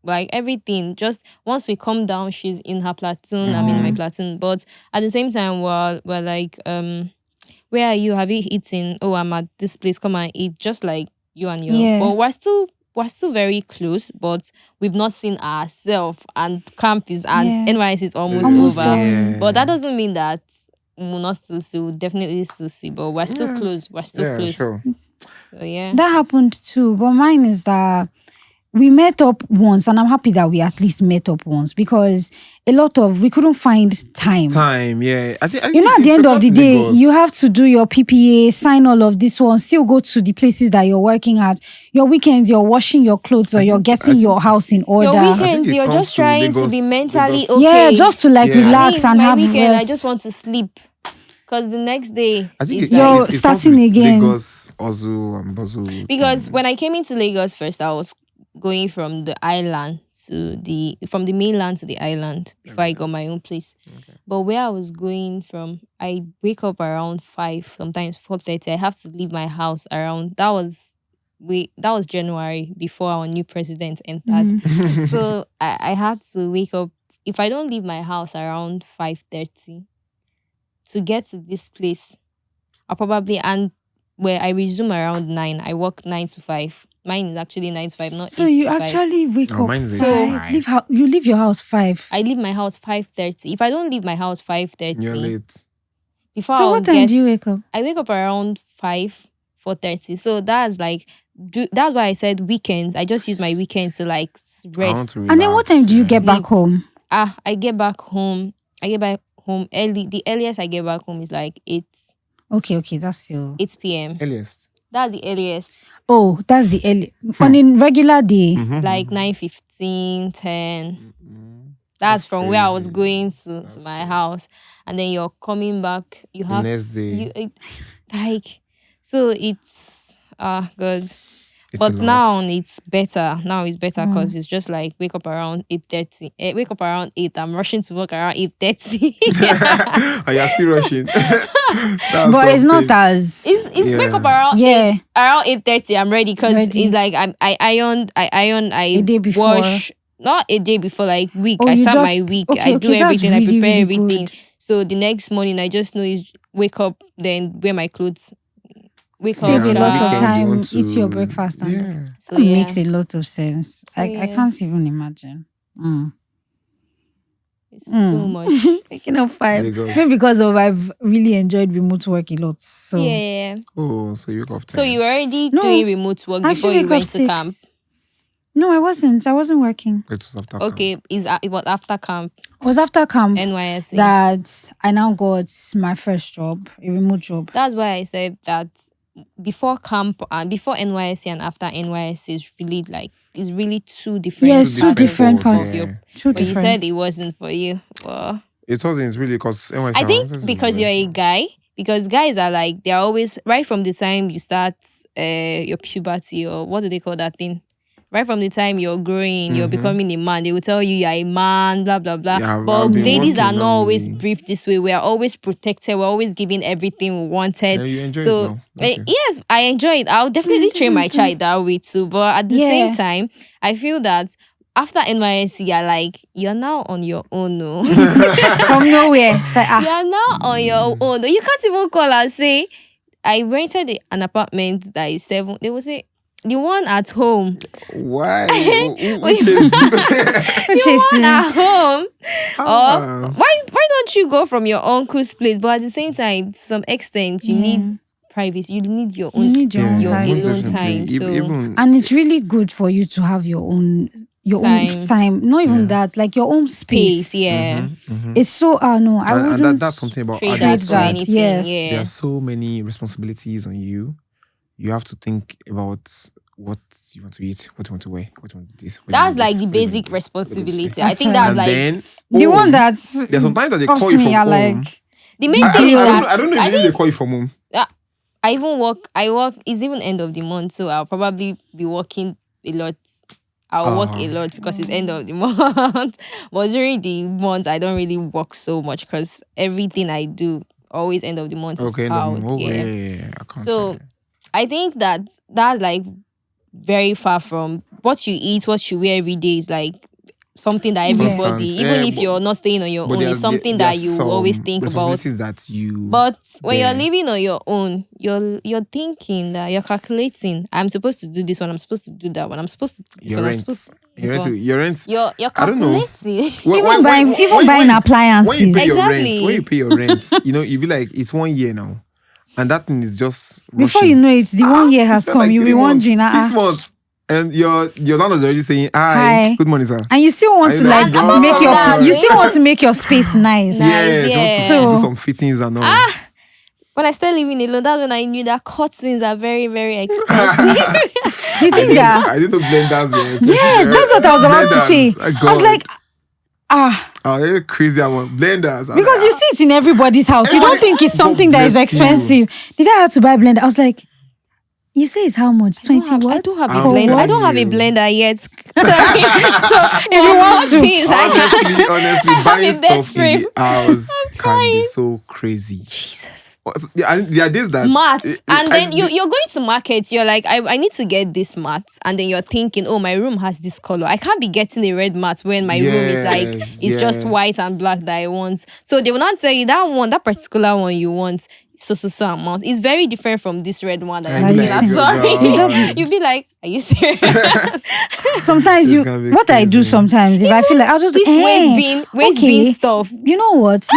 like everything. Just once we come down, she's in her platoon, I'm in my platoon. But at the same time, we're like, where are you? Have you eaten? Oh, I'm at this place. Come and eat. Just like you and your. Yeah. But we're still very close. But we've not seen ourselves. And camp is and Yeah. NYS is almost Almost over. done. But that doesn't mean that we'll not still see. We'll definitely still see. But we're still Yeah. close. We're still Yeah, close. sure. So yeah. That happened too. But mine is that we met up once, and I'm happy that we at least met up once, because we couldn't find time. Yeah. I think At the end of the day, you have to do your PPA, sign all of this one, still go to the places that you're working at. Your weekends, you're washing your clothes, or you're getting your house in order. Your weekends, it you're comes just to trying to Lagos- be mentally Lagos- okay. Yeah, just to Yeah. relax Me, and my have weekend, rest. I just want to sleep. Because the next day, I think it's it like, You're comes starting with again. Lagos, Ozu, and Bozu. because when I came into Lagos first, I was going from the mainland to the island before I got my own place. But where I was going from, I wake up around 5, sometimes 4:30. I have to leave my house around. That was January, before our new president entered. So I had to wake up. If I don't leave my house around 5:30 to get to this place, I'll probably, and where I resume around 9. I work 9 to 5. Mine is actually 9 to 5, not So 8 you to 5. actually wake Oh, up mine is 5. 8 to 5. You leave your house 5. I leave my house 5:30. If I don't leave my house 5:30, You're late. before So I'll what time do you wake up? I wake up around 4:30. So that's like, that's why I said weekends. I just use my weekends to like I want rest. to And then what time do you get back home? I get back home. I get back home early. The earliest I get back home is like 8 Okay, that's still. 8 p.m. Earliest. That's the earliest. Oh, that's the early. On a regular day. Like 9:15, 10. That's That's from where I was crazy. going to my house. And then you're coming back. You The have next day. so it's good. It's But a lot. now it's better. Now it's better because it's just like wake up around 8:30. Wake up around 8. I'm rushing to work around 8:30. And you're still rushing. But it's not as. It's wake up Yeah. around Yeah. 8. Around 8:30. I'm ready because Ready. it's like I iron. A day before. wash. Not a day before, like week. Oh, I you start just- my week. okay, I do okay, that's everything. I really, prepare really everything. good. So the next morning, I just know is wake up, then wear my clothes. Wake Save up. a lot of shower. time, eat your breakfast, and Yeah. So it yeah. makes a lot of sense. I yeah. can't even imagine. It's so much. Waking up 5. Lagos. Maybe because I've really enjoyed remote work a lot. So Yeah. Oh, so you wake up 10. So you were already No, doing remote work I before actually you wake up went to 6. camp. No, I wasn't. I wasn't working. It was after Okay, camp. it was after camp, It was after camp NYSC. that I now got my first job, a remote job. That's why I said that before camp and before NYSC and after NYSC is really two different. Yeah, it's two different parts, parts. yeah. Two But you different. said it wasn't for you. Well, It wasn't really because NYC. I think because you're a guy, because guys are like, they're always right from the time you start your puberty, or what do they call that thing? Right from the time you're growing, you're becoming a man, they will tell you you're a man, blah blah blah. Yeah, but I've been ladies are working not always normally. briefed this way. We are always protected. We're always giving everything we wanted. Yeah, you enjoy so it now, don't you? yes, I enjoy it. I'll definitely train my child that way too. But at the same Yeah. time, I feel that after NYSC, you're now on your own. No. From nowhere. It's like, You're now on your own. You can't even call and say, I rented an apartment that is 7. They will say, the one at home. Why? Which Which is- is The one at home. Ah. Or why don't you go from your uncle's place? But at the same time, to some extent, you need privacy. You need your you own. need your own your privacy. alone time. So Even And it's really good for you to have your own time. Not even that, like your own space. space, yeah. It's so no, I and wouldn't that's something about Trade trade that adults. for that. anything. Yes. Yeah. There are so many responsibilities on you. You have to think about what you want to eat, what you want to wear, what you want to do this. what you That's want like this, the what you want basic to do, what you want to responsibility. say. I think that's And like then The one home, that's there's sometimes that they costs call you me from are home. like the main I thing is don't that know. I don't know if they call you from home. I even work. It's even end of the month, so I'll probably be working a lot. I'll work a lot because it's end of the month. But during the month, I don't really work so much because everything I do always end of the month Okay, is no, out. yeah. I can't So say. I think that's like very far from what you eat, what you wear every day is like something that everybody, Constant. even Yeah, if you're not staying on your but own, is something that you always think about. responsibilities that you. But when you're bear. living on your own, you're thinking that you're calculating. I'm supposed to do this one. I'm supposed to do that one. I'm supposed to do this Your one. I'm rent. supposed to do Your this rent. one. Your rent. You're I don't know. calculating. Even buying appliances. When you pay your rent, Exactly. when you pay your rent, you be like, it's 1 year now, and that thing is just Before rushing. you know it, the 1 year You has spend come. like You'll 3 be months, wondering, 6 months, and your landlord's already saying, Hi. good morning, sir." and you still want Are to you like like, make your God. you still want to make your space nice. Nice, Yes, you want to yeah. do So- some fittings and all. When I started living alone, that's when I knew that curtains are very, very expensive. You think that? I didn't know blenders were expensive. Yes, that's what I was about to Blenders, say. my I was God. like, Oh, they're crazy. I want blenders. I'm because like, you see it in everybody's house. You don't think it's something that is God bless you. expensive. Did I have to buy a blender? I was like, you say it's how much? 20 what? I do have a I'm blender. I telling don't have a you. blender yet. So if you want to, honestly, have buying a bed stuff in frame. the house can be crying. so crazy. Jesus. There are days that Mats. And then you're going to market, you're like, I need to get this mat. And then you're thinking, oh, my room has this color. I can't be getting a red mat when my room is like, it's just white and black that I want. So they will not tell you that particular one you want, so amount. It's very different from this red one that And you're you looking be at. like, Sorry. God. You'll be like, are you serious? sometimes It's gonna be what I do crazy. sometimes, if I feel like I'll just This waste bin stuff. You know what?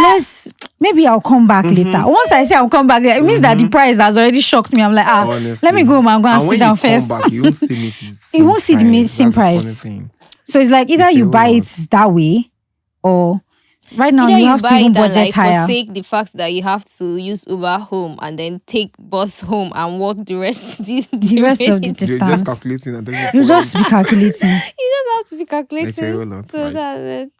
Maybe I'll come back later. Once I say I'll come back later, it means that the price has already shocked me. I'm like, Honestly. let me go home and go and sit when down you first. come back, you won't see me. You won't see the same price. So it's like either It's a you whole buy lot. it that way, or right now Either you have to buy even it and budget higher. forsake the fact that you have to use Uber home and then take bus home and walk the rest The rest of the You're just distance. calculating. And then You just be calculating. You just have to be It's a calculating. whole lot, So right? that's it.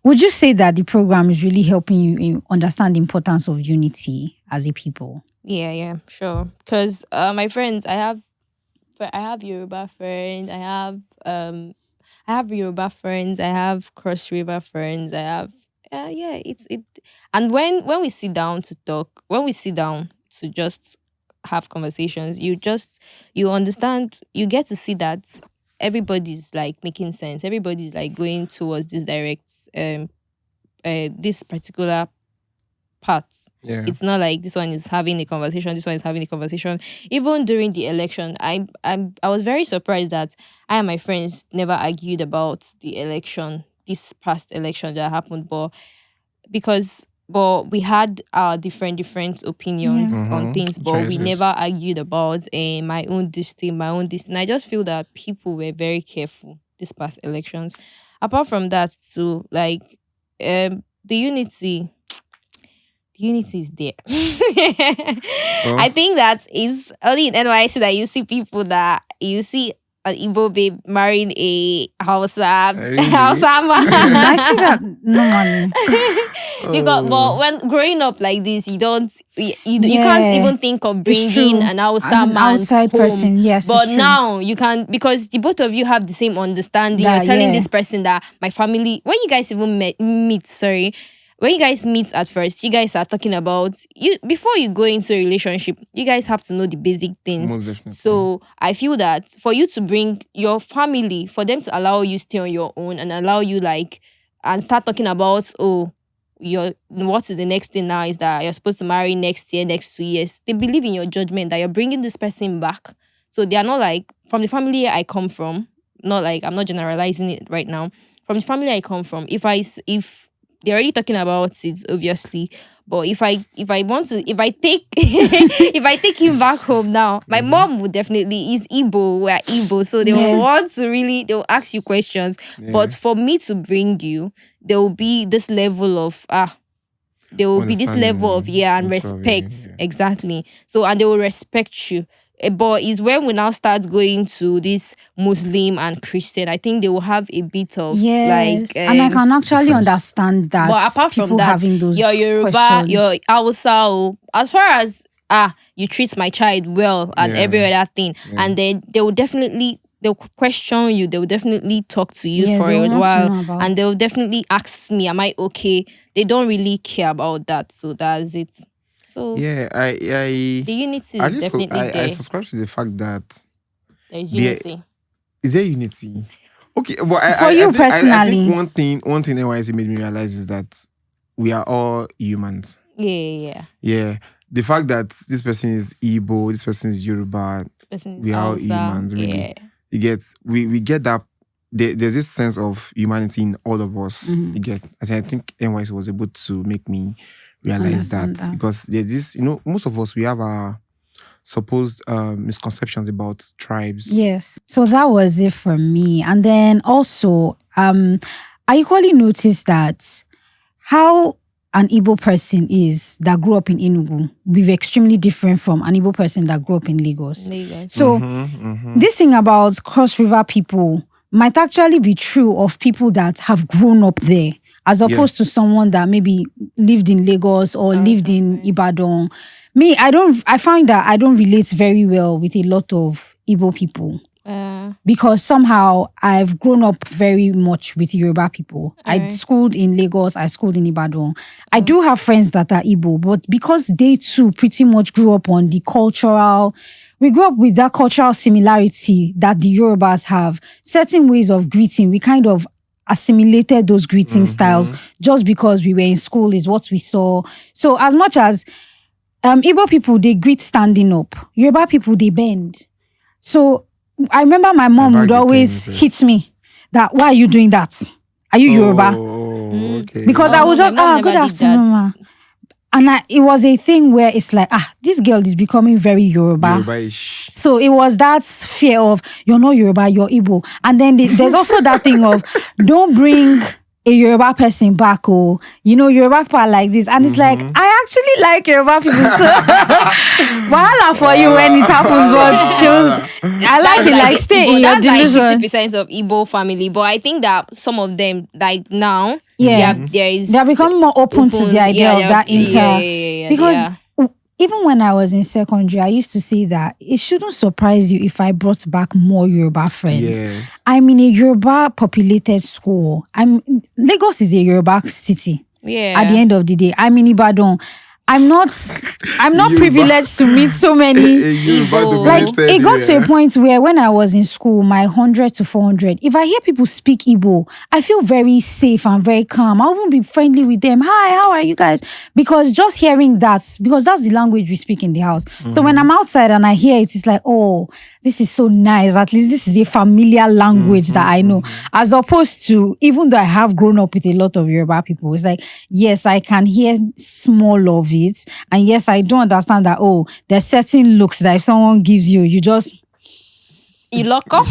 Would you say that the program is really helping you understand the importance of unity as a people? Yeah, sure. Because my friends, I have Yoruba friends. I have Yoruba friends. I have Cross River friends. I have It's it. And when we sit down to talk, when we sit down to just have conversations, you understand. You get to see that everybody's like making sense. Everybody's like going towards this this particular part. Yeah. It's not like this one is having a conversation, this one is having a conversation. Even during the election, I was very surprised that I and my friends never argued about the election, this past election that happened, but we had our different opinions Yeah. on things, but we Choices. never argued about my own this thing, my own this. And I just feel that people were very careful this past elections. Apart from that, too, like the unity is there. I think that is only in NYSC that you see people that you see an Igbo babe marrying a Hausa Really? Hausa man. I see that normally. But when growing up like this, you can't Yeah. even think of It's bringing true. an Hausa As an man outside home. person, yes, But it's true. now you can, because the both of you have the same understanding. That, You're telling yeah. this person that my family. When you guys even when you guys meet at first, you guys are talking about you before you go into a relationship. You guys have to know the basic things. Most definitely. So I feel that for you to bring your family, for them to allow you stay on your own and allow you and start talking about what is the next thing now is that you're supposed to marry next year, next 2 years. They believe in your judgment that you're bringing this person back. So they are not like from the family I come from. Not like I'm not generalizing it right now. From the family I come from, if they're already talking about it, obviously. But if I take if I take him back home now, my mom would definitely is Igbo, we're Igbo, so they will want to they'll ask you questions. Yeah. But for me to bring you, there will be this level of there will be this level of and Understanding, respect. yeah. Exactly. So and they will respect you. But is when we now start going to this Muslim and Christian, I think they will have a bit of Yes, and I can actually difference. understand that. But apart people from that, having those your Yoruba, questions. your Hausa, as far as you treat my child well and Yeah. every other thing, Yeah. and then they'll question you. They will definitely talk to you Yes, for they a want to know while, about- and they'll definitely ask me, "Am I okay?" They don't really care about that, so that's it. So Yeah, the unity I is definitely I there. subscribe to the fact that There's there unity. is there unity. Okay, but For you I think personally. one thing NYC made me realize is that we are all humans. Yeah. Yeah, the fact that this person is Igbo, this person is Yoruba, Person is we are all Hausa. humans. Really, Yeah. you get we get that. There's this sense of humanity in all of us. Mm-hmm. You get. I think NYC was able to make me realize Understand that that. because there's this. Most of us we have our supposed misconceptions about tribes. Yes. So that was it for me. And then also, I equally noticed that how an Igbo person is that grew up in Enugu will be extremely different from an Igbo person that grew up in Lagos. So this thing about Cross River people might actually be true of people that have grown up there, as opposed to someone that maybe lived in Lagos or lived in Ibadan. Me, I find that I don't relate very well with a lot of Igbo people. Because somehow I've grown up very much with Yoruba people. I schooled in Lagos, I schooled in Ibadan. I do have friends that are Igbo, but because they too pretty much grew up on the cultural, we grew up with that cultural similarity that the Yorubas have. Certain ways of greeting, we kind of assimilated those greeting styles just because we were in school is what we saw. So as much as Igbo people, they greet standing up. Yoruba people, they bend. So I remember my mom would always hit me that, why are you doing that? Are you Yoruba? Okay. Because I would just, good afternoon, ma. And it was a thing where it's like, this girl is becoming very Yoruba. Yoruba-ish. So it was that fear of, you're not Yoruba, you're Igbo. And then there's also that thing of, don't bring a Yoruba person back, or Yoruba people are like this, and it's like, I actually like Yoruba people, so wahala for you when it happens, but still I like it, like stay in your delusion. Like 50% of Igbo family, but I think that some of them, like now, they're becoming more open to the idea of that because even when I was in secondary, I used to say that it shouldn't surprise you if I brought back more Yoruba friends. Yes. I'm in a Yoruba populated school. Lagos is a Yoruba city. Yeah. At the end of the day, I'm in Ibadan. I'm not privileged to meet so many. Like it got to a point where when I was in school, my 100 to 400, if I hear people speak Igbo, I feel very safe and very calm. I won't be friendly with them. Hi, how are you guys? Because just hearing that, because that's the language we speak in the house. So when I'm outside and I hear it, it's like, oh, this is so nice. At least this is a familiar language that I know. As opposed to, even though I have grown up with a lot of Yoruba people, it's like, yes, I can hear small of it. And yes, I do understand that, there's certain looks that if someone gives you, you lock up.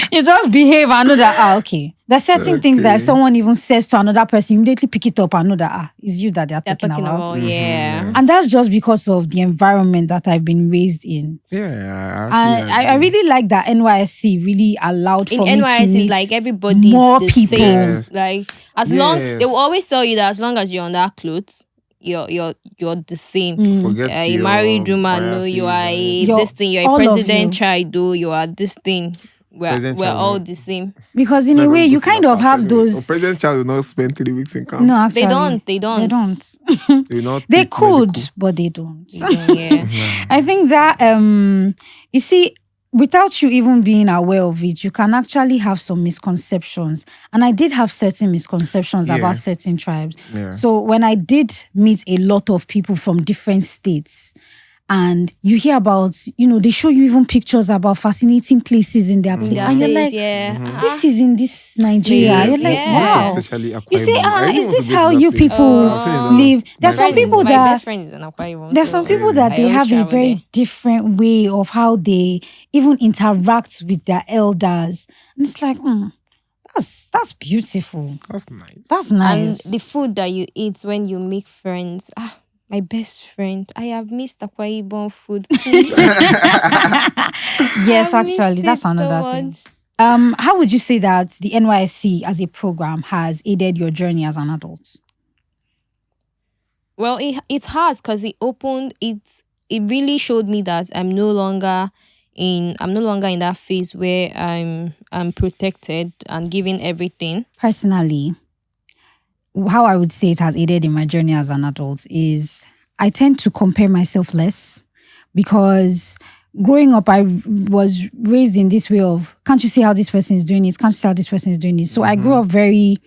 You just behave and know that, okay. There's certain things that if someone even says to another person, you immediately pick it up and know that, it's you that they're talking about. Yeah. And that's just because of the environment that I've been raised in. Yeah. I really like that NYSC really allowed for me to NYSC meet is like everybody's more the people. Same. Yes. Like as long, they will always tell you that as long as you're on that clothes, you're the same. Forget You married woman, no, you are this thing. You're a president child, though. You are this thing. We're all the same. Because in a way, you kind of have those. President child will not spend 3 weeks in camp. No, actually, they don't. They could, but they don't. Yeah. I think that you see, without you even being aware of it, you can actually have some misconceptions. And I did have certain misconceptions about certain tribes. Yeah. So when I did meet a lot of people from different states, and you hear about, they show you even pictures about fascinating places in their place. And you're like, this is in this Nigeria. You're like, wow. Especially Akwa You say, Ibom. is this how you people live? There's some people my that best friend is in Akwa Ibom, there's some people that they have a very different way of how they even interact with their elders. And it's like, that's beautiful. That's nice. That's nice. And the food that you eat when you make friends, my best friend. I have missed Akwa Ibom food. Yes, actually, that's another thing. How would you say that the NYSC as a program has aided your journey as an adult? Well, it has, because it opened it. It really showed me that I'm no longer in that phase where I'm protected and given everything. Personally, how I would say it has aided in my journey as an adult is I tend to compare myself less, because growing up, I was raised in this way of, can't you see how this person is doing it? Can't you see how this person is doing it? So I grew up I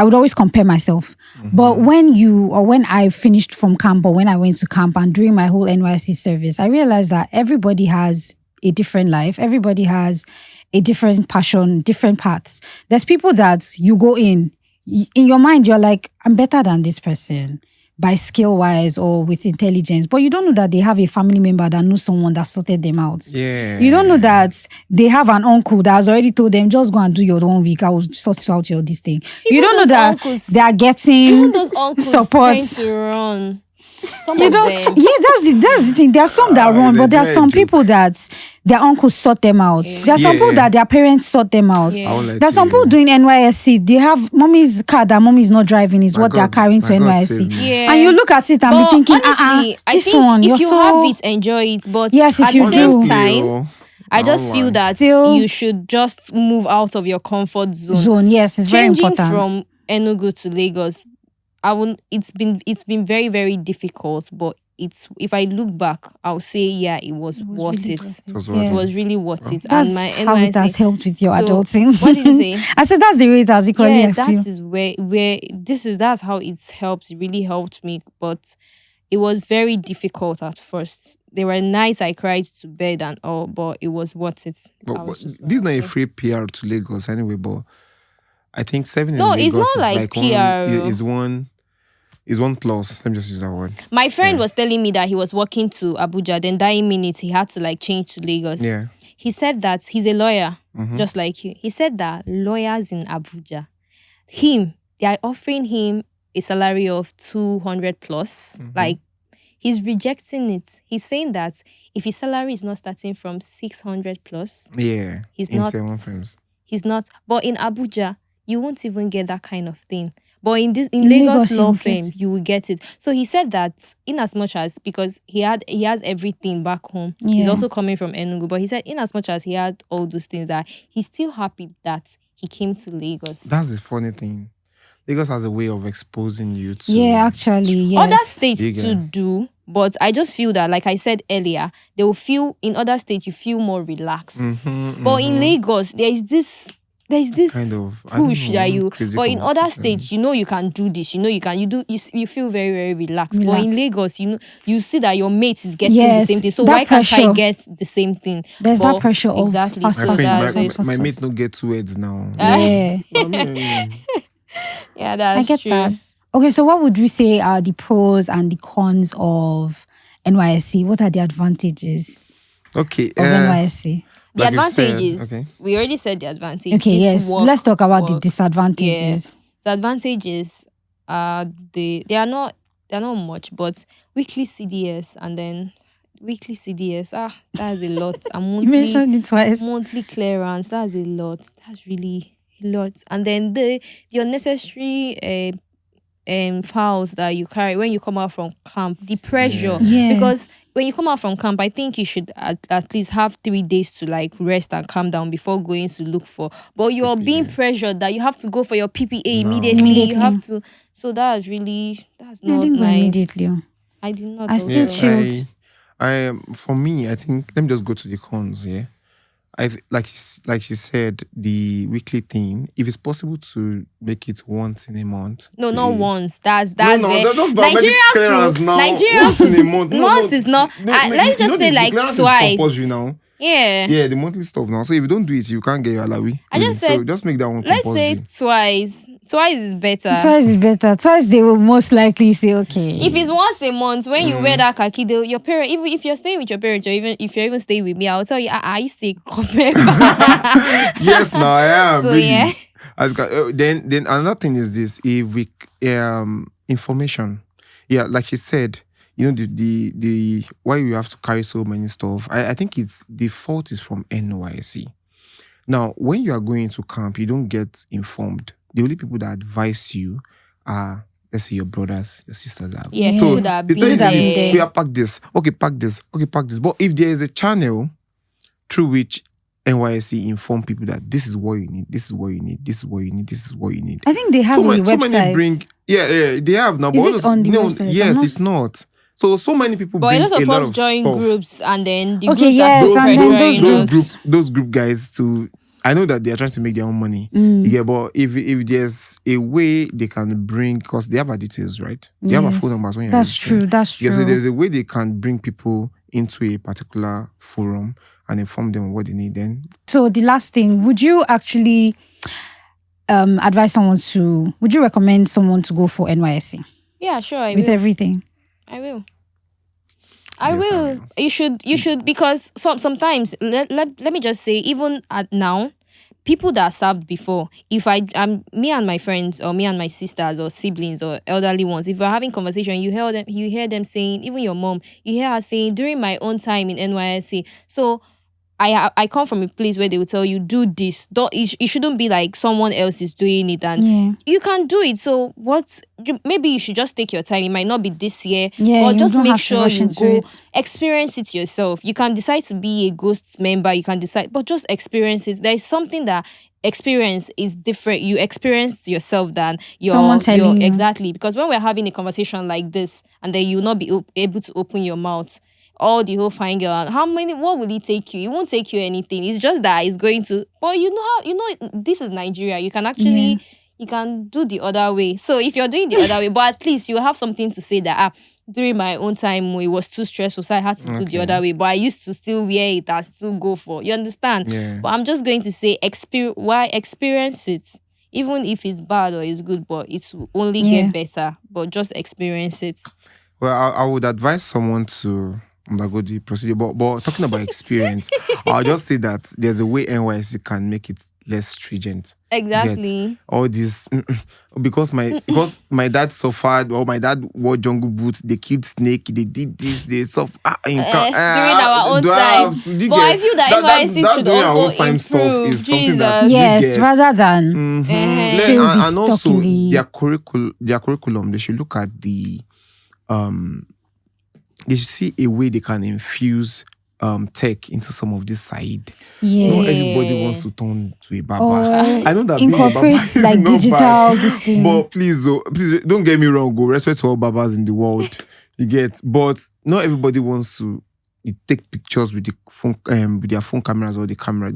would always compare myself. But when I finished from camp or when I went to camp and during my whole NYSC service, I realized that everybody has a different life. Everybody has a different passion, different paths. There's people that you go in your mind, you're like, I'm better than this person by skill wise or with intelligence, but you don't know that they have a family member that knows someone that sorted them out. Yeah. You don't know that they have an uncle that has already told them, just go and do your 1 week, I will sort out your this thing. You don't know that they are getting even those uncles support. trying to run. Some You of don't, them. yeah, that's the thing. There are some that run, but there are some people that their uncles sort them out. There are some people that their parents sort them out. There are some people doing NYSC. They have mommy's car that mommy is not driving is what they are carrying to NYSC. Yeah. And you look at it and be thinking, honestly, I this think one, if you have it, enjoy it. But yes, if at you the same do. time, I just feel that you should just move out of your comfort zone. Yes, it's very Changing important. from Enugu to Lagos, it's been very, very difficult, but if I look back, I'll say it was worth really it. It was really worth it. That's and my how it has helped with your So, adulting. what did you say? I said that's the way it has equally helped you. That is where that's how it's helped. It really helped me, but it was very difficult at first. There were nights I cried to bed and all, but it was worth it. But this is not a free PR to Lagos anyway, but I think serving in No, Lagos it's not is like PR. Is one plus. Let me just use that word. My friend was telling me that he was walking to Abuja, then that minute he had to change to Lagos. Yeah. He said that he's a lawyer, just like you. He said that lawyers in Abuja, they are offering him a salary of 200 plus. Like, he's rejecting it. He's saying that if his salary is not starting from 600 plus, he's not. He's not. But in Abuja, you won't even get that kind of thing. But in Lagos law firm, you will get it. So he said that in as much as, because he has everything back home, he's also coming from Enugu, but he said in as much as he had all those things, that he's still happy that he came to Lagos. That's the funny thing. Lagos has a way of exposing you to... Yeah, actually, yes. Other states too do, but I just feel that, like I said earlier, they will feel, in other states, you feel more relaxed. But in Lagos, there's this kind of push that you, but in other states, you can do this, you feel very, very relaxed. But in Lagos, you see that your mate is getting the same thing, so why can't I get the same thing? There's that pressure of exactly. My mate don't get 2 heads now. Yeah, that's I get true. that. Okay, so what would we say are the pros and the cons of NYSC? What are the advantages of NYSC? The advantages, we already said the advantage. Okay, yes. Let's talk about the disadvantages. The advantages they are not much, but weekly CDS and then weekly CDS, that's a lot. And you mentioned it twice. Monthly clearance, that's a lot. That's really a lot. And then the unnecessary files that you carry when you come out from camp, the pressure. Because when you come out from camp, I think you should at least have 3 days to rest and calm down before going to look for. But you're being pressured that you have to go for your PPA immediately. You have to. So that's not nice. Immediately. I did not. I still chilled. For me, I think, let me just go to the cons. Yeah. Like she said, the weekly thing, if it's possible to make it once in a month. No, not once. That's Nigerians Nigerians in a month. Once is not. Let's just say twice. Compulsory now. Yeah, the monthly stuff now. So if you don't do it, you can't get your alawi. So just make that one compulsory. Let's say twice. Twice is better. Twice they will most likely say okay. If it's once a month, when you wear that khaki, your parent, even if you're staying with your parents, or even if you're even staying with me, I'll tell you, I used to come back. Yes, now I am. So really. Then another thing is this: if we information, like she said, the why you have to carry so many stuff. I think it's the fault is from NYSC. Now, when you are going to camp, you don't get informed. The only people that advise you are, let's say, your brothers, your sisters. Yeah, so people that have been there. We are pack this. Okay, pack this. Okay, pack this. But if there is a channel through which NYSC inform people that this is what you need, this is what you need, this is what you need, this is what you need. I think they have on the website. They have now. Is it on the website? Yes, it's not. So many people But a bring lot of us of join stuff. groups, and then the Okay, groups yes, are still and then pressuring us. those group guys to. I know that they are trying to make their own money. Yeah, but if there's a way they can bring, because they have our details, right? They have our phone numbers when you're That's registering. true. That's true. Yeah, so there's a way they can bring people into a particular forum and inform them of what they need. Then, so the last thing, would you actually advise someone to? Would you recommend someone to go for NYSC? Yeah, sure, I with will. everything? I will. Yes, I will. You should because sometimes let me just say, even at now, people that served before, if me and my friends, or me and my sisters or siblings or elderly ones, if we're having conversation, you hear them saying, even your mom, you hear her saying, during my own time in NYSC. So I come from a place where they will tell you, do this. Don't it shouldn't be like someone else is doing it, and you can do it. So maybe you should just take your time. It might not be this year, Yeah, but you just don't make have to sure rush you into go it. experience it yourself. You can decide to be a ghost member. You can decide, but just experience it. There is something that experience is different. You experience yourself than Someone telling you. exactly, because when we're having a conversation like this, and then you'll not be able to open your mouth, all the whole fine girl, what will it take you? It won't take you anything. It's just that it's going to, but this is Nigeria. You can actually you can do the other way. So if you're doing the other way, but at least you have something to say that during my own time it was too stressful, so I had to do the other way. But I used to still wear it and still go for. You understand? Yeah. But I'm just going to say experience it. Even if it's bad or it's good, but it's only get better. But just experience it. Well, I would advise someone to undergo the procedure. But talking about experience, I'll just say that there's a way NYSC can make it less stringent. Exactly. All this because my dad suffered, or my dad wore jungle boots, they killed snake, they did this, they suffered During our own time. But I feel that NYSC should during our also own time stuff improve. is something that Yes, rather than still be and stuck also in the their curriculum, they should look at they should see a way they can infuse tech into some of this side. Not everybody wants to turn to a baba. I know that being a baba incorporate is like not digital bad, this thing. but please don't get me wrong. Go respect to all babas in the world. You get, but not everybody wants to take pictures with the phone, with their phone cameras or the camera.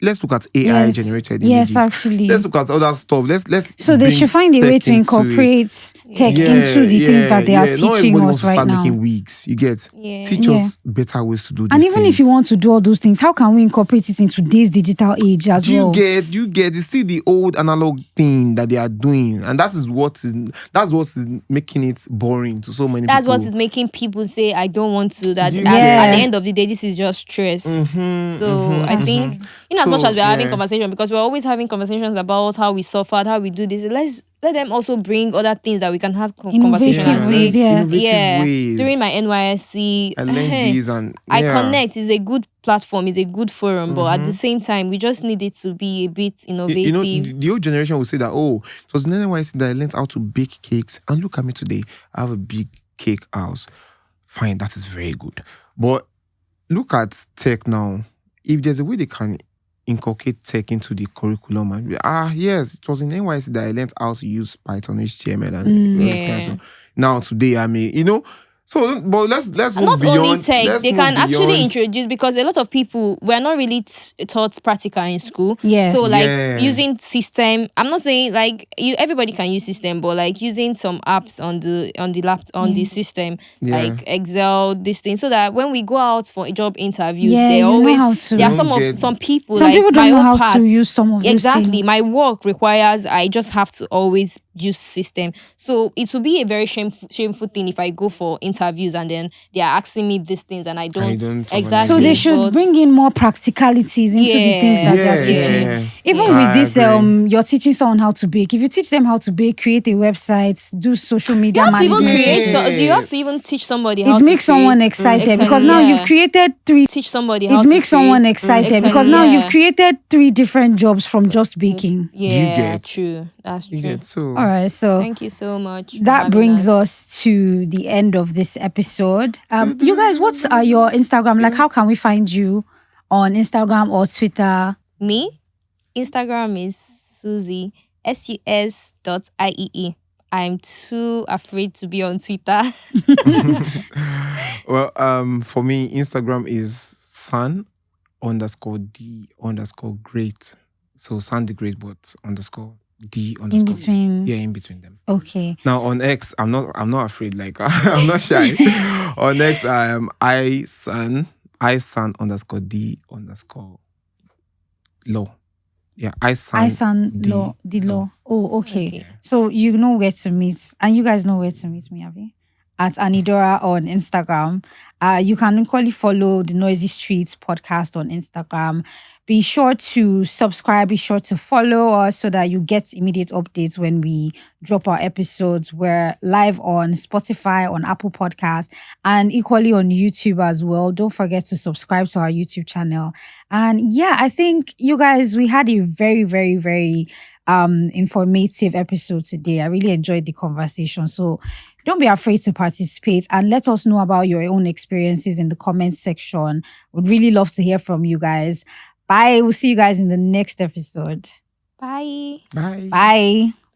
Let's look at AI generated images. Yes, actually. Let's look at other stuff. Let's. So they should find a way to incorporate tech into the things that they are Not teaching everybody us wants to right start now. making wigs. You get, teach us better ways to do this. And even if you want to do all those things, how can we incorporate it in today's digital age as well? You get, it's still the old analog thing that they are doing, and that's what is making it boring to so many people. That's what is making people say, I don't want to. At the end of the day, this is just stress. I think, as much as we're having conversation, because we're always having conversations about how we suffered, how we do this, let them also bring other things that we can have conversation and say, innovative ways. During my NYSC, I learned these, and I connect. Is a good platform, is a good forum, but at the same time, we just need it to be a bit innovative. The old generation will say that, it was in NYSC that I learned how to bake cakes, and look at me today, I have a big cake house. Fine, that is very good. But look at tech now. If there's a way they can inculcate tech into the curriculum, and yes, it was in NYSC that I learned how to use Python, HTML, and this kind of stuff. Now today, so, but let's move not beyond. Only tech, they can actually introduce, because a lot of people were not really taught practical in school. Yes. So using system, I'm not saying everybody can use system, but using some apps on the laptop, on the system, like Excel, this thing, so that when we go out for job interviews, there are some people. Some people don't know how to use some of those things. My work requires I just have to always use system. So it will be a very shameful thing if I go for interviews and then they are asking me these things and I don't exactly. So they should bring in more practicalities into the things that they are teaching. Even with this, you're teaching someone how to bake. If you teach them how to bake, create a website, do social media management. You have to even teach somebody how to It makes someone excited because now you've created three. Teach somebody how to makes someone excited because now you've created 3 different jobs from just baking. Yeah, true. That's true. All right, so thank you so much. That brings us to the end of this episode. You guys, what's your Instagram? Like, how can we find you on Instagram or Twitter? Me? Instagram is Susie, SUS.IEE. I'm too afraid to be on Twitter. Well, for me, Instagram is san_d_great. So San the Great, but underscore D In underscore between. great. Yeah, in between them. Okay. Now on X, I'm not afraid. Like I'm not shy. On X, I am I_san_d_law. Yeah, I san D law, the law. Oh, okay. Okay. So you know where to meet, and you guys know where to meet me, Abby. At Anniedora on Instagram. You can equally follow the Noisy Streets podcast on Instagram. Be sure to subscribe. Be sure to follow us so that you get immediate updates when we drop our episodes. We're live on Spotify, on Apple Podcasts, and equally on YouTube as well. Don't forget to subscribe to our YouTube channel. And yeah, I think you guys, we had a very, very, very informative episode today. I really enjoyed the conversation. So don't be afraid to participate and let us know about your own experiences in the comments section. Would really love to hear from you guys. Bye. We'll see you guys in the next episode. Bye. Bye. Bye.